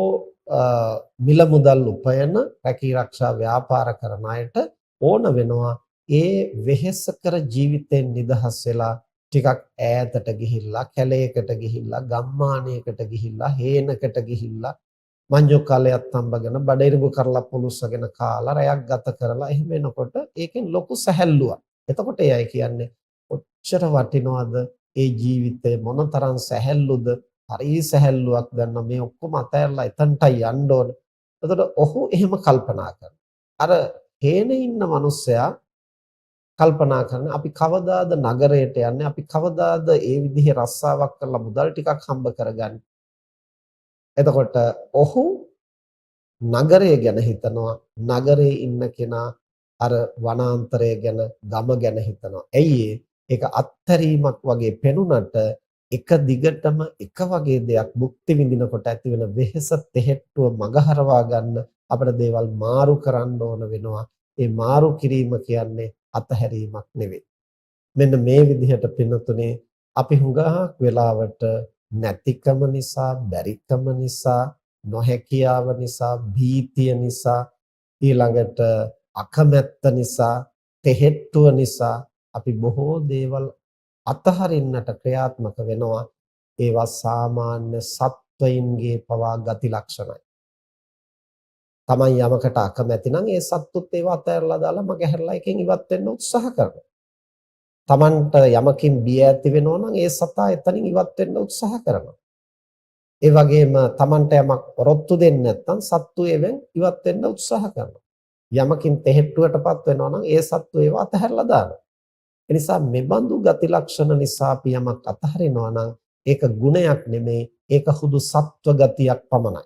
මිල මුදල් උපයන රැකී ආරක්ෂා ව්‍යාපාර කරන අයට ඕන වෙනවා ඒ වෙහෙසකර ජීවිතෙන් නිදහස් වෙලා ටිකක් ඈතට ගිහිල්ලා, කැලේකට ගිහිල්ලා, ගම්මානයකට ගිහිල්ලා, හේනකට ගිහිල්ලා මංජු කාලයක් තඹගෙන බඩිරිබු කරලා පුලුස්සගෙන කාලා රැයක් ගත කරලා එහෙම එනකොට ඒකෙන් ලොකු සැහැල්ලුවක්. එතකොට එයයි කියන්නේ ඔච්චර වටිනවද ඒ ජීවිතේ මොනතරම් සැහැල්ලුද? හරි සැහැල්ලුවක් ගන්න මේ ඔක්කොම අතහැරලා එතනටයි යන්න ඕන. එතකොට ඔහු එහෙම කල්පනා කරනවා. අර හේනේ ඉන්න මිනිස්සයා කල්පනා කරන අපි කවදාද නගරයට යන්නේ, අපි කවදාද ඒ විදිහේ රස්සාවක් කරලා මුදල් ටිකක් හම්බ කරගන්නේ. එතකොට ඔහු නගරය ගැන හිතනවා, නගරේ ඉන්න කෙනා අර වනාන්තරය ගැන, ගම ගැන හිතනවා. ඇයි ඒක අත්හැරීමක් වගේ පෙනුනට එක දිගටම එක වගේ දෙයක් භුක්ති විඳිනකොට ඇති වෙන වෙහෙස තෙහෙට්ටුව මගහරවා ගන්න අපිට දේවල් මාරු කරන්න ඕන වෙනවා. ඒ මාරු කිරීම කියන්නේ අතහැරීමක් නෙවෙයි. මෙන්න මේ විදිහට පින්නතුනේ අපි හුඟක් වෙලාවට නැතිකම නිසා, බැරිකම නිසා, නොහැකියාව නිසා, භීතිය නිසා, ඊළඟට අකමැත්ත නිසා, තෙහෙට්ටුව නිසා අපි බොහෝ දේවල් අතහරින්නට ක්‍රියාත්මක වෙනවා. ඒවා සාමාන්‍ය සත්වයින්ගේ පවා ගති ලක්ෂණයි. තමන් යමකට අකමැති නම් ඒ සත්තුත් ඒවා අතහැරලා දාලා මගහැරලා එකෙන් ඉවත් වෙන්න උත්සාහ කරනවා. තමන්ට යමකින් බිය ඇති වෙනවා නම් ඒ සතා එතනින් ඉවත් වෙන්න උත්සාහ කරනවා. ඒ වගේම තමන්ට යමක් ඔරොත්තු දෙන්නේ නැත්නම් සත්තු ඒවෙන් ඉවත් වෙන්න උත්සාහ කරනවා. යමකින් තෙහෙට්ටුවටපත් වෙනවා නම් ඒ සත්තු ඒව අතහැරලා දානවා. ඒ නිසා මෙබඳු ගති ලක්ෂණ නිසා අපි යමක් අතහරිනවා නම් ඒක ගුණයක් නෙමෙයි, ඒක හුදු සත්ව ගතියක් පමණයි.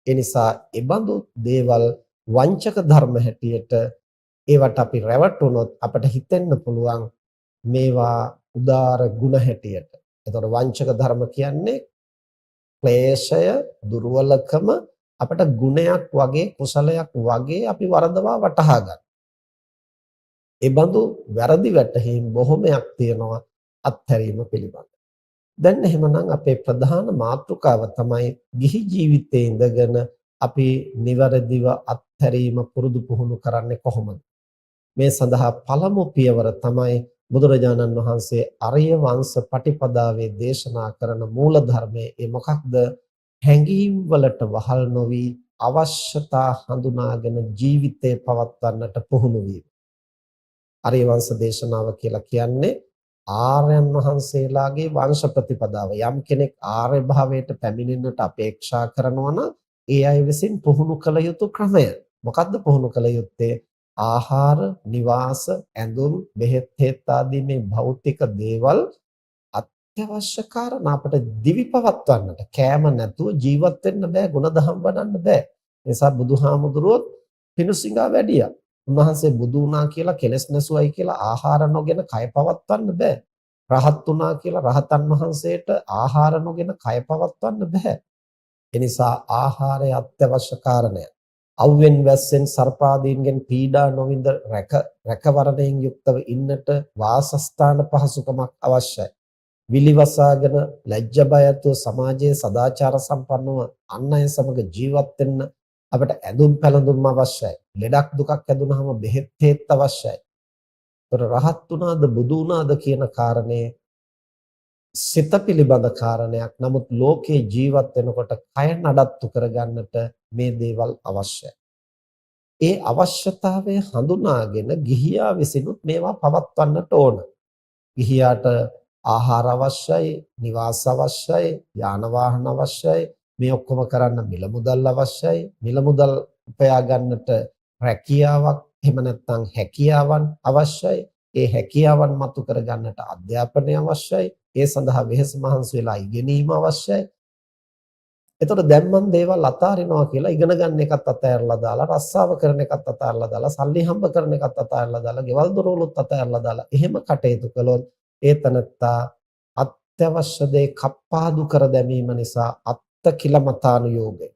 ඒ නිසා එබඳු දේවල් වංචක ධර්ම හැටියට ඒවට අපි රැවටුනොත් අපට හිතෙන්න පුළුවන් මේවා උදාර ගුණ හැටියට. එතකොට වංචක ධර්ම කියන්නේ ක්ලේශය, දුර්වලකම අපට ගුණයක් වගේ, කුසලයක් වගේ අපි වරදවා වටහා ගන්න. ඒ බඳු වැරදි වැටහීම් බොහොමයක් තියෙනවා අත්හැරීම පිළිබඳ. දැන් එහෙමනම් අපේ ප්‍රධාන මාතෘකාව තමයි ගිහි ජීවිතයේ ඉඳගෙන අපි නිවැරදිව අත්හැරීම පුරුදු පුහුණු කරන්නේ කොහොමද? මේ සඳහා පළමු පියවර තමයි බුදුරජාණන් වහන්සේ අරිය වංශ පටිපදාවේ දේශනා කරන මූල ධර්මයේ. ඒ මොකක්ද? හැඟීම් වලට වහල් නොවි අවශ්‍යතා හඳුනාගෙන ජීවිතය පවත්වන්නට පුහුණු වීම. අරිය වංශ දේශනාව කියලා කියන්නේ ආර්යයන් වහන්සේලාගේ වංශ ප්‍රතිපදාව. යම් කෙනෙක් ආර්ය භාවයට පැමිණෙන්නට අපේක්ෂා කරනවා නම් ඒ අය විසින් පුහුණු කළ යුතු ක්‍රමය. මොකද්ද පුහුණු කළ යුත්තේ? ආහාර, නිවාස, ඇඳුම්, බෙහෙත් හේත් ආදී මේ භෞතික දේවල් අත්‍යවශ්‍ය කාරණා අපට දිවි පවත්වන්නට. කෑම නැතුව ජීවත් වෙන්න බෑ, ගුණධම් වඩන්න බෑ. ඒ නිසා බුදුහාමුදුරුවෝ පිණුසිඟා වැඩියා. උන්වහන්සේ බුදු වුණා කියලා කෙලස් නැසුවයි කියලා ආහාර නොගෙන කය පවත්වන්න බෑ. රහත් වුණා කියලා රහතන් වහන්සේට ආහාර නොගෙන කය පවත්වන්න බෑ. ඒ නිසා ආහාරය අත්‍යවශ්‍ය කාරණයක්. අවුෙන් වැස්සෙන් සර්පාදීන්ගෙන් පීඩා නොවිඳ රැකවරණයෙන් යුක්තව ඉන්නට වාසස්ථාන පහසුකමක් අවශ්‍යයි. විලිවසාගෙන ලැජ්ජ බය ඇතුව සමාජයේ සදාචාර සම්පන්නව අන් අය සමග ජීවත් වෙන්න අපට ඇඳුම් පැළඳුම් අවශ්‍යයි. ලෙඩක් දුකක් ඇදුනහම බෙහෙත් හේත් අවශ්‍යයි. ඒතර රහත් වුණාද බුදු වුණාද කියන කාරණේ සිත පිළිබඳ කාරණයක්. නමුත් ලෝකේ ජීවත් වෙනකොට කය නඩත්තු කරගන්නට මේ දේවල් අවශ්‍යයි. ඒ අවශ්‍යතාවය හඳුනාගෙන ගිහියා විසිනුත් මේවා පවත්වන්නට ඕන. ගිහියාට ආහාර අවශ්‍යයි, නිවාස අවශ්‍යයි, යාන වාහන අවශ්‍යයි. මේ ඔක්කොම කරන්න මිල මුදල් අවශ්‍යයි. මිල මුදල් උපයා ගන්නට රැකියාවක්, එහෙම නැත්නම් හැකියාවන් අවශ්‍යයි. ඒ හැකියාවන් මතු කර ගන්නට අධ්‍යාපනය අවශ්‍යයි. ඒ සඳහා වෙහෙස මහන්සි වෙලා ඉගෙනීම අවශ්‍යයි. එතකොට දැන් මම දේවල් අතාරිනවා කියලා ඉගෙන ගන්න එකත් අතහැරලා දාලා, රස්සාව කරන එකත් අතහැරලා දාලා, සල්ලි හම්බ කරන එකත් අතහැරලා දාලා, ගෙවල් දොරවලුත් අතහැරලා දාලා එහෙම කටයුතු කළොත් ඒ තනත්තා අත්‍යවශ්‍ය දේ කප්පාදු කර දැමීම නිසා අත්කිලමතානුയോഗය.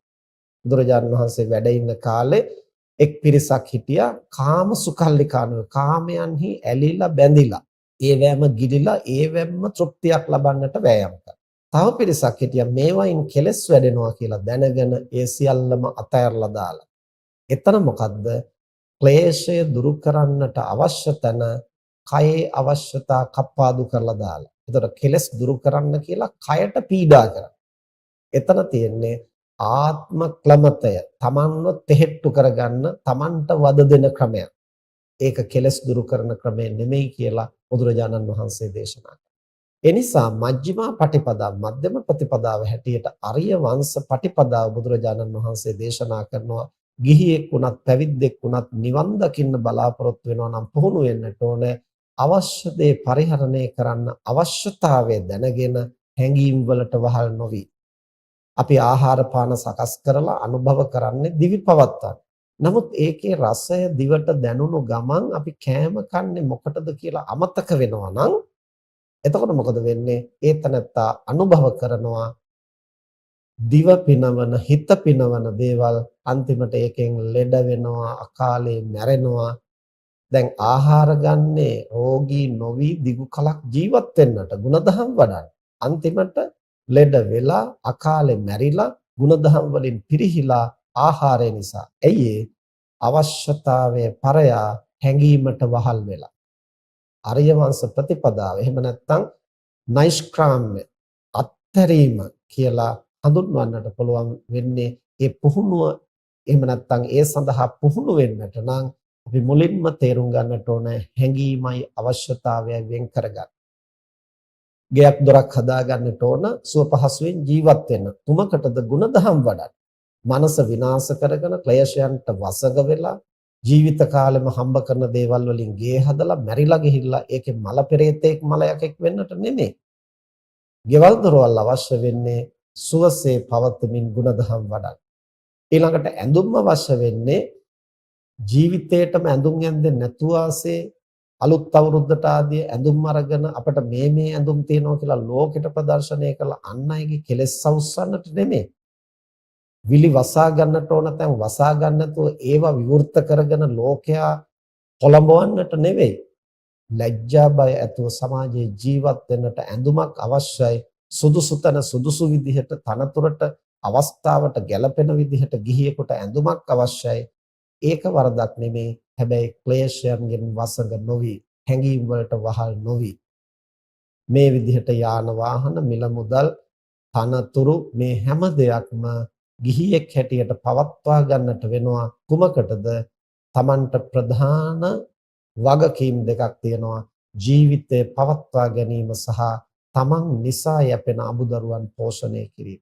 බුදුරජාණන් වහන්සේ වැඩ ඉන්න කාලේ එක් පිරිසක් හිටියා කාම සුකල්ලිකානුව, කාමයන්හි ඇලිලා බැඳිලා, ඒවැම ගිලිලා ඒවැම්ම තෘප්තියක් ලබන්නට වෑයම් කරනවා. තව පිරිසක් හිටියා මේවයින් කෙලස් වැඩෙනවා කියලා දැනගෙන ඒ සියල්ලම අතහැරලා දාලා. එතන මොකද්ද? ක්ලේශය දුරු කරන්නට අවශ්‍ය තැන කයේ අවශ්‍යතා කප්පාදු කරලා දාලා. එතකොට කෙලස් දුරු කරන්න කියලා කයට පීඩා කරනවා. එතන තියෙන්නේ ආත්ම ක්ලමතය තමන්ව තෙහෙට්ටු කරගන්න තමන්ට වද දෙන ක්‍රමයක්. ඒක කෙලස් දුරු කරන ක්‍රමය නෙමෙයි කියලා බුදුරජාණන් වහන්සේ දේශනා කළා. ඒ නිසා මජ්ක්‍ධිමා පටිපදා මධ්‍යම ප්‍රතිපදාව හැටියට ආර්ය වංශ පටිපදාව බුදුරජාණන් වහන්සේ දේශනා කරනවා. ගිහියෙක් වුණත් පැවිද්දෙක් වුණත් නිවන් දකින්න බලාපොරොත්තු වෙනවා නම් පුහුණු වෙන්නට ඕනේ. අවශ්‍ය දේ පරිහරණය කරන්න අවශ්‍යතාවය දැනගෙන හැඟීම් වලට වහල් නොවි. අපි ආහාර පාන සකස් කරලා අනුභව කරන්නේ දිවි පවත්වා. නමුත් ඒකේ රසය දිවට දැනුණු ගමන් අපි කෑම කන්නේ මොකටද කියලා අමතක වෙනවා නම් එතකොට මොකද වෙන්නේ? ඒ තනත්තා අනුභව කරනවා දිව පිනවන හිත පිනවන දේවල්. අන්තිමට ඒකෙන් ලෙඩ වෙනවා, අකාලේ මැරෙනවා. දැන් ආහාර ගන්නේ රෝගී නොවි දිගු කලක් ජීවත් වෙන්නට ಗುಣධම් වඩන්න. අන්තිමට ලෙඩ වෙලා අකාලේ මැරිලා ಗುಣධම් වලින් පිරිහිලා ආහාරය නිසා. ඇයි අවශ්‍යතාවය පරයා හැඟීමට වහල් වෙලා. ආර්ය වංශ ප්‍රතිපදාව එහෙම නැත්නම් නෛෂ්ක්‍රාම්‍ය අත්හැරීම කියලා හඳුන්වන්නට පුළුවන් වෙන්නේ ඒ පුහුණුව. එහෙම නැත්නම් ඒ සඳහා පුහුණු වෙන්නට නම් අපි මුලින්ම තේරුම් ගන්නට ඕන හැඟීමයි අවශ්‍යතාවයයි වෙන් කරගන්න. ගයක් දොරක් හදා ගන්නට ඕන සුව පහසුවෙන් ජීවත් වෙන්න. තුමකටද ಗುಣධම් වඩන්න. මනස විනාශ කරගෙන ක්ලේශයන්ට වසඟ වෙලා ජීවිත කාලෙම හම්බ කරන දේවල් වලින් ගේ හදලා මැරිලා ගිහිල්ලා ඒකේ මල පෙරේතෙක් මලයකෙක් වෙන්නට නෙමෙයි. ගෙවල් දොරවල් අවශ්‍ය වෙන්නේ සුවසේ පවත්වමින් ಗುಣධම් වඩන්න. ඊළඟට ඇඳුම් අවශ්‍ය වෙන්නේ ජීවිතේටම ඇඳුම් ඇඳෙන්නේ නැතුව ආසේ අලුත් අවුරුද්දට ආදී ඇඳුම් අරගෙන අපිට මේ ඇඳුම් තියෙනවා කියලා ලෝකෙට ප්‍රදර්ශනය කරලා අන් අයගේ කෙලෙස් සවුස්සන්නට නෙමෙයි. විලි වසා ගන්නට ඕන තැන් වසා ගන්න නැතුව ඒවා විවෘත කරගෙන ලෝකයා කොළඹවන්නට නෙවෙයි. ලැජ්ජා බය ඇතුව සමාජයේ ජීවත් වෙන්නට ඇඳුමක් අවශ්‍යයි. සුදුසු තැන සුදුසු විදිහට තනතුරට අවස්ථාවට ගැලපෙන විදිහට ගිහියෙකුට ඇඳුමක් අවශ්‍යයි. ඒක වරදක් නෙමෙයි. හැබැයි ක්ලේශයන්ගෙන් වසඟ නොවි, හැඟීම් වලට වහල් නොවි. මේ විදිහට යාන වාහන මිල මුදල් තනතුරු මේ හැම දෙයක්ම ගිහියෙක් හැටියට පවත්වා ගන්නට වෙනවා. කුමකටද? Tamanට ප්‍රධාන වගකීම් දෙකක් තියෙනවා. ජීවිතය පවත්වා ගැනීම සහ Taman නිසා යැපෙන අමුදරුවන් පෝෂණය කිරීම.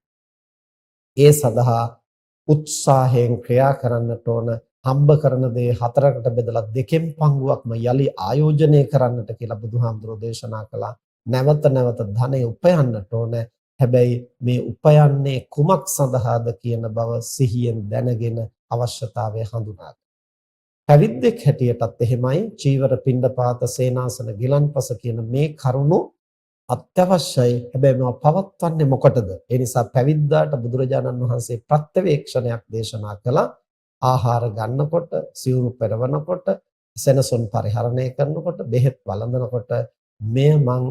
ඒ සඳහා උත්සාහයෙන් ක්‍රියා කරන්නට ඕන. හම්බ කරන දේ හතරකට බෙදලා දෙකෙන් පංගුවක්ම යලි ආයෝජනය කරන්නට කියලා බුදුහාමුදුරෝ දේශනා කළා. නැවත නැවත ධනෙ උපයන්නට ඕන. හැබැයි මේ උපයන්නේ කුමක් සඳහාද කියන බව සිහියෙන් දැනගෙන අවශ්‍යතාවය හඳුනා ගන්න. පැවිද්දෙක් හැටියටත් එහෙමයි. චීවර පිණ්ඩපාත සේනාසන ගිලන්පස කියන මේ කරුණු අත්‍යවශ්‍යයි. හැබැයි මේවා පවත්වන්නේ මොකටද? ඒ නිසා පැවිද්දාට බුදුරජාණන් වහන්සේ ප්‍රත්‍යවේක්ෂණයක් දේශනා කළා. ආහාර ගන්නකොට, සිවුරු පෙරවනකොට, සෙනසුන් පරිහරණය කරනකොට, බෙහෙත් වළඳනකොට මෙය මං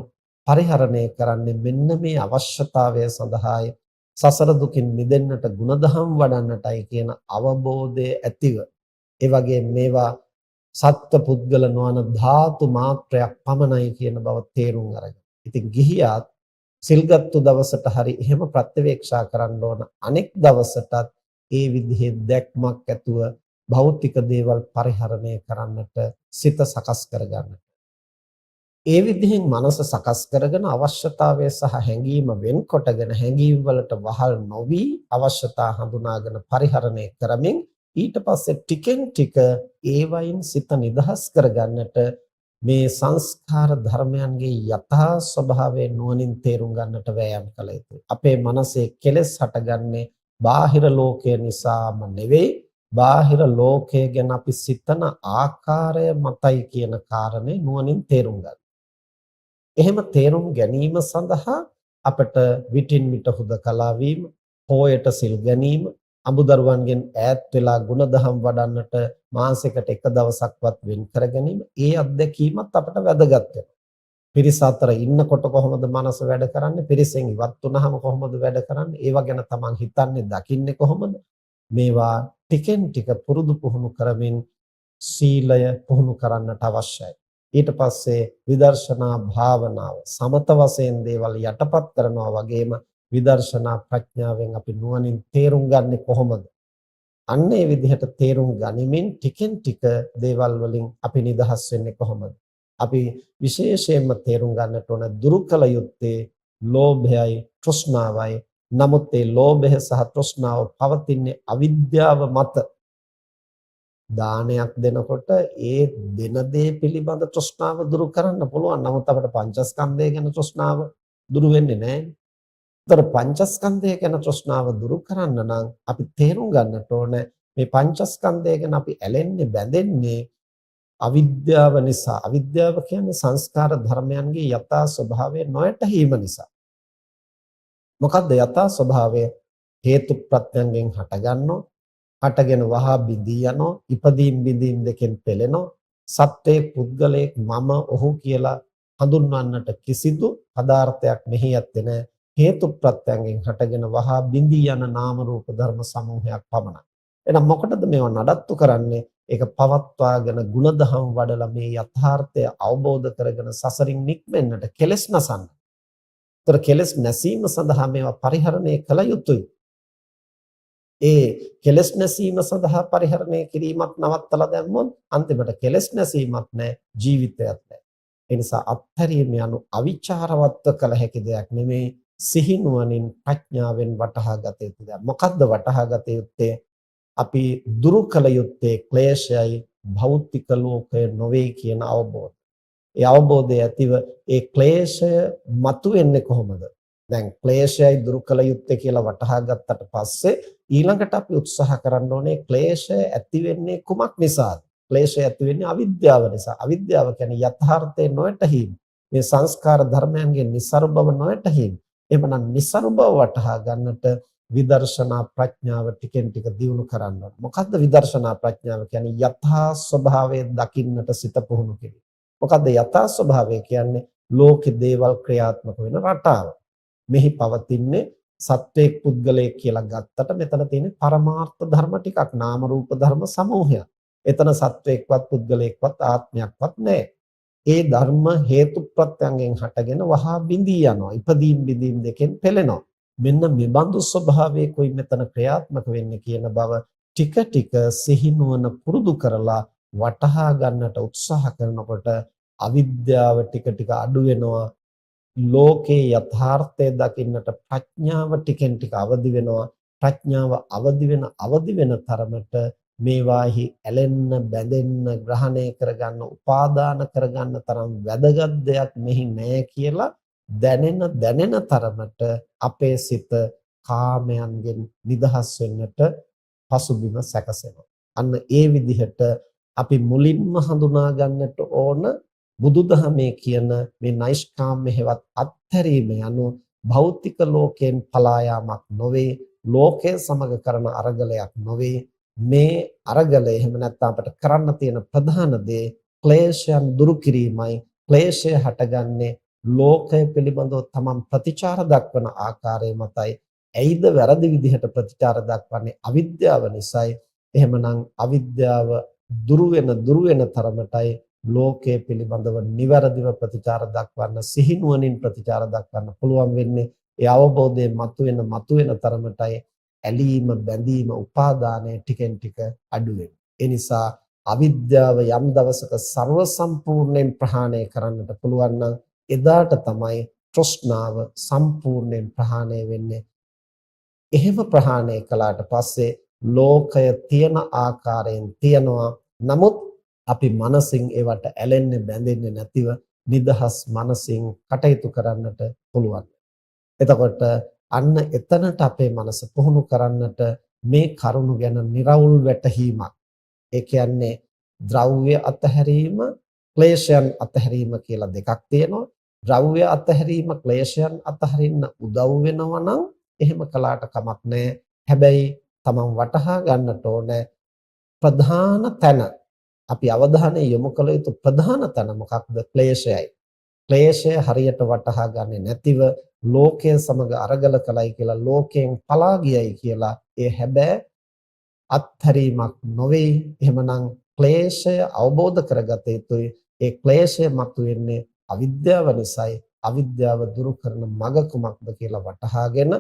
පරිහරණය කරන්නේ මෙන්න මේ අවශ්‍යතාවය සඳහායි. සසර දුකින් මිදෙන්නට ಗುಣධම් වඩන්නටයි කියන අවබෝධය ඇතිව. ඒ වගේ මේවා සත්ත්ව පුද්ගල නොවන ධාතු මාත්‍රයක් පමණයි කියන බව තේරුම් අරගෙන. ඉතින් ගිහියාත් සිල්ගත්තු දවසට හරි එහෙම ප්‍රත්‍යවේක්ෂා කරන්න ඕන. අනෙක් දවසටත් ඒ විදිහේ දැක්මක් ඇතුව භෞතික දේවල් පරිහරණය කරන්නට සිත සකස් කරගන්න. ඒ විදිහෙන් මනස සකස් කරගෙන අවශ්‍යතාවය සහ හැඟීම වෙන්කොටගෙන හැඟීම් වලට වහල් නොවි අවශ්‍යතා හඳුනාගෙන පරිහරණය කරමින් ඊට පස්සේ ටිකෙන් ටික ඒවයින් සිත නිදහස් කරගන්නට මේ සංස්කාර ධර්මයන්ගේ යථා ස්වභාවය නුවණින් තේරුම් ගන්නට වෑයම් කළ යුතුයි. අපේ මනසේ කෙලෙස් හටගන්නේ බාහිර ලෝකය නිසාම නෙවෙයි, බාහිර ලෝකය ගැන අපි සිතන ආකාරය මතයි කියන කාරණේ නුවණින් තේරුම් ගන්න. එහෙම තේරුම් ගැනීම සඳහා අපට විටින් විට හුදකලා වීම, පොයට සිල් ගැනීම, අමුදරුවන්ගෙන් ඈත් වෙලා ಗುಣධම් වඩන්නට මාසයකට එක දවසක්වත් වෙන් කර ගැනීම, ඒ අත්දැකීමත් අපට වැදගත් වෙනවා. පිරිස අතර ඉන්නකොට කොහොමද මනස වැඩ කරන්නේ? පිරිසෙන් ඉවත් වුණාම කොහොමද වැඩ කරන්නේ? ඒවා ගැන තමන් හිතන්නේ, දකින්නේ කොහොමද? මේවා ටිකෙන් ටික පුරුදු පුහුණු කරමින් සීලය පුහුණු කරන්නට අවශ්‍යයි. ඊට පස්සේ විදර්ශනා භාවනාව සමත වශයෙන් දේවල් යටපත් කරනවා වගේම විදර්ශනා ප්‍රඥාවෙන් අපි නුවණින් තේරුම් ගන්නෙ කොහොමද? අන්න ඒ විදිහට තේරුම් ගනිමින් ටිකෙන් ටික දේවල් වලින් අපි නිදහස් වෙන්නේ කොහොමද? අපි විශේෂයෙන්ම තේරුම් ගන්නට ඕන දුරු කළ යුත්තේ ලෝභයයි තෘෂ්ණාවයි. නමුත් ඒ ලෝභය සහ තෘෂ්ණාව පවතින්නේ අවිද්‍යාව මත. දානයක් දෙනකොට ඒ දෙන දේ පිළිබඳ තෘෂ්ණාව දුරු කරන්න පුළුවන්. නමුත් අපිට පංචස්කන්ධය ගැන තෘෂ්ණාව දුරු වෙන්නේ නැහැ. ඒතර පංචස්කන්ධය ගැන තෘෂ්ණාව දුරු කරන්න නම් අපි තේරුම් ගන්නට ඕන මේ පංචස්කන්ධය ගැන අපි ඇලෙන්නේ බැඳෙන්නේ අවිද්‍යාව නිසා. අවිද්‍යාව කියන්නේ සංස්කාර ධර්මයන්ගේ යථා ස්වභාවය නොයැටීම නිසා. මොකද්ද යථා ස්වභාවය? හේතු ප්‍රත්‍යයෙන් හටගන්නෝ, හටගෙන වහා බිඳී යනෝ, ඉපදීම් බිඳීම් දෙකෙන් පෙළෙනෝ, සත්වයේ පුද්ගලයෙක් මම ඔහු කියලා හඳුන්වන්නට කිසිදු පදාර්ථයක් මෙහි ඇත්තේ නැහැ. හේතු ප්‍රත්‍යයෙන් හටගෙන වහා බිඳී යන නාම රූප ධර්ම සමූහයක් පමණයි. එහෙනම් මොකටද මේවා නඩත්තු කරන්නේ? ඒක පවත්වාගෙන ಗುಣධම් වඩලා මේ යථාර්ථය අවබෝධ කරගෙන සසරින් නික්මෙන්නට, කෙලෙස් නසන්න. ඒතර කෙලෙස් නැසීම සඳහා මේවා පරිහරණය කළ යුතුයි. ඒ කෙලෙස් නැසීම සඳහා පරිහරණය කිරීමත් නවත්තලා දැම්මොත් අන්තිමට කෙලෙස් නැසීමක් නැහැ, ජීවිතයක් නැහැ. ඒ නිසා අත්හැරීම යනු අවිචාරවත්ව කළ හැකි දෙයක් නෙමෙයි, සිහිනුවණින් ප්‍රඥාවෙන් වටහා ගත යුතු දෙයක්. මොකද්ද වටහා ගත යුත්තේ? අපි දුරු කළ යුත්තේ ක්ලේශයයි භෞතික ලෝකය නොවේ කියන අවබෝධය. ඒ අවබෝධය ඇතිව ඒ ක්ලේශය මතුවෙන්නේ කොහොමද? දැන් ක්ලේශයයි දුරු කළ යුත්තේ කියලා වටහා ගත්තට පස්සේ ඊළඟට අපි උත්සාහ කරන්න ඕනේ ක්ලේශය ඇති වෙන්නේ කුමක් නිසාද? ක්ලේශය ඇති වෙන්නේ අවිද්‍යාව නිසා. අවිද්‍යාව කියන්නේ යථාර්ථය නොයැටීම. මේ සංස්කාර ධර්මයන්ගේ નિසරු බව නොයැටීම. එහෙමනම් નિසරු බව වටහා ගන්නට විදර්ශනා ප්‍රඥාව ටිකෙන් ටික දියුණු කරන්න ඕනේ. මොකද්ද විදර්ශනා ප්‍රඥාව කියන්නේ? යථා ස්වභාවය දකින්නට සිත පුහුණු කිරීම. මොකද්ද යථා ස්වභාවය කියන්නේ? ලෝකේ දේවල් ක්‍රියාත්මක වෙන රටාව. මෙහි පවතින්නේ සත්වයක් පුද්ගලයෙක් කියලා ගත්තට මෙතන තියෙන පරමාර්ථ ධර්ම ටිකක්, නාම රූප ධර්ම සමූහයක්. එතන සත්වයක්වත් පුද්ගලයෙක්වත් ආත්මයක්වත් නැහැ. ඒ ධර්ම හේතු ප්‍රත්‍යයෙන් හටගෙන වහා බිඳී යනවා. ඉපදීම් බිඳීම් දෙකෙන් පෙළෙනවා. මෙන්න මෙබඳු ස්වභාවයකයි මෙතන ක්‍රියාත්මක වෙන්නේ කියන බව ටික ටික සිහිනුවන පුරුදු කරලා වටහා ගන්නට උත්සාහ කරනකොට අවිද්‍යාව ටික ටික අඩු වෙනවා. ලෝකේ යථාර්ථය දකින්නට ප්‍රඥාව ටිකෙන් ටික අවදි වෙනවා. ප්‍රඥාව අවදි වෙන තරමට මේවාහි ඇලෙන්න, බැඳෙන්න, ග්‍රහණය කරගන්න, උපාදාන කරගන්න තරම් වැදගත් දෙයක් මෙහි නැහැ කියලා දැනෙන තරමට අපේ සිත කාමයන්ගෙන් නිදහස් වෙන්නට පසුබිම සැකසෙනවා. අන්න ඒ විදිහට අපි මුලින්ම හඳුනා ගන්නට ඕන බුදුදහමේ කියන මේ නෛෂ්කාම්ම්‍ය හේවත් අත්හැරීම යනු භෞතික ලෝකයෙන් පලා යාමක් නොවේ, ලෝකය සමග කරන අරගලයක් නොවේ. මේ අරගලය එහෙම නැත්නම් අපිට කරන්න තියෙන ප්‍රධාන දේ ක්ලේශයන් දුරු කිරීමයි. ක්ලේශය හටගන්නේ ලෝකය පිළිබඳව තමන් ප්‍රතිචාර දක්වන ආකාරය මතයි. ඇයිද වැරදි විදිහට ප්‍රතිචාර දක්වන්නේ? අවිද්‍යාව නිසායි. එහෙමනම් අවිද්‍යාව දුරු වෙන තරමටයි ලෝකයේ පිළිබඳව නිවැරදිව ප්‍රතිචාර දක්වන්න, සිහිනුවණින් ප්‍රතිචාර දක්වන්න පුළුවන් වෙන්නේ. ඒ අවබෝධයේ මතුවෙන තරමටයි ඇලීම, බැඳීම, උපාදානය ටිකෙන් ටික අඩු වෙන්නේ. ඒ නිසා අවිද්‍යාව යම් දවසක ਸਰව සම්පූර්ණයෙන් ප්‍රහාණය කරන්නට පුළුවන් නම් එදාට තමයි තෘෂ්ණාව සම්පූර්ණයෙන් ප්‍රහාණය වෙන්නේ. එහෙම ප්‍රහාණය කළාට පස්සේ ලෝකය තියෙන ආකාරයෙන් තියනවා. නමුත් අපි මනසින් ඒවට ඇලෙන්නේ, බැඳෙන්නේ නැතිව නිදහස් මනසින් කටයුතු කරන්නට පුළුවන්. එතකොට අන්න එතනට අපේ මනස පුහුණු කරන්නට මේ කරුණු ගැන निराවුල් වැටහීමක්. ඒ කියන්නේ ද්‍රව්‍ය අතහැරීම, ක්ලේශයන් අතහැරීම කියලා දෙකක් තියෙනවා. ද්‍රව්‍ය අතහැරීම ක්ලේශයන් අතහරින්න උදව් වෙනවා නම් එහෙම කළාට කමක් නැහැ. හැබැයි තමන් වටහා ගන්නට ඕනේ ප්‍රධාන තැන, අපි අවධානය යොමු කළ යුතු ප්‍රධාන තැන මොකක්ද? ක්ලේශයයි. ක්ලේශය හරියට වටහා ගන්නේ නැතිව ලෝකය සමග අරගල කළයි කියලා, ලෝකයෙන් පලා ගියයි කියලා ඒ හැබැයි අත්හැරීමක් නොවේ. එහෙමනම් ක්ලේශය අවබෝධ කරගත යුතුයි. ඒ ක්ලේශය මතුවෙන්නේ අවිද්‍යාව නිසායි. අවිද්‍යාව දුරු කරන මඟ කුමක්ද කියලා වටහාගෙන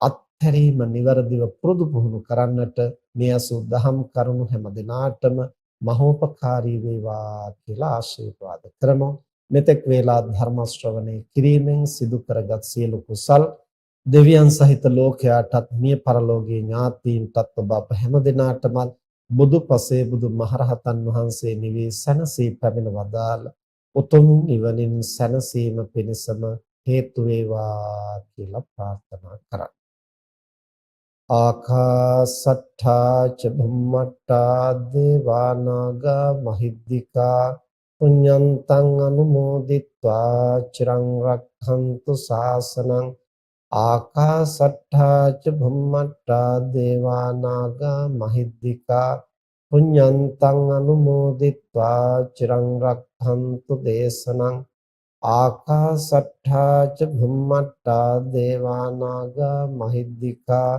අත්හැරීම નિවරදිව පුරුදු පුහුණු කරන්නට මේ අසු දහම් කරුණු හැම දිනාටම මහෝපකාරී වේවා කියලා ආශිර්වාද කරමු. මෙතෙක් වේලා ධර්ම ශ්‍රවණය කිරීමෙන් සිදු කරගත් සියලු කුසල් දෙවියන් සහිත ලෝකයාටත් මිය පරලෝකීය ඥාතීන්ටත් ඔබ අප හැම දිනාටම බුදු පසේ බුදු මහරහතන් වහන්සේ නිවී සැනසී පැමිණ වදාළ උතුම් නිවනින් සැනසීම පිණිසම හේතු වේවා කියලා ප්‍රාර්ථනා කරා. ආකාසට්ඨා ච බුම්මට්ඨා දේවානාගා මහිද්దికා පුඤ්ඤන්තං අනුමෝදිත්වා චිරං රක්ඛන්තු ශාසනං ආකාසට්ඨා ච බුම්මට්ඨා දේවානාගා මහිද්దికා පුඤ්ඤන්තං අනුමෝදිත්වා චිරං රක්ඛන්තු දේශනං ආකාසට්ඨා ච බුම්මට්ඨා දේවානාගා මහිද්దికා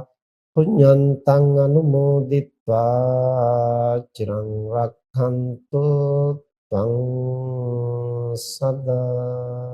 පුඤ්ඤන්තං අනුමෝදිත්වා චිරං රක්ඛන්තු ත්වං සදා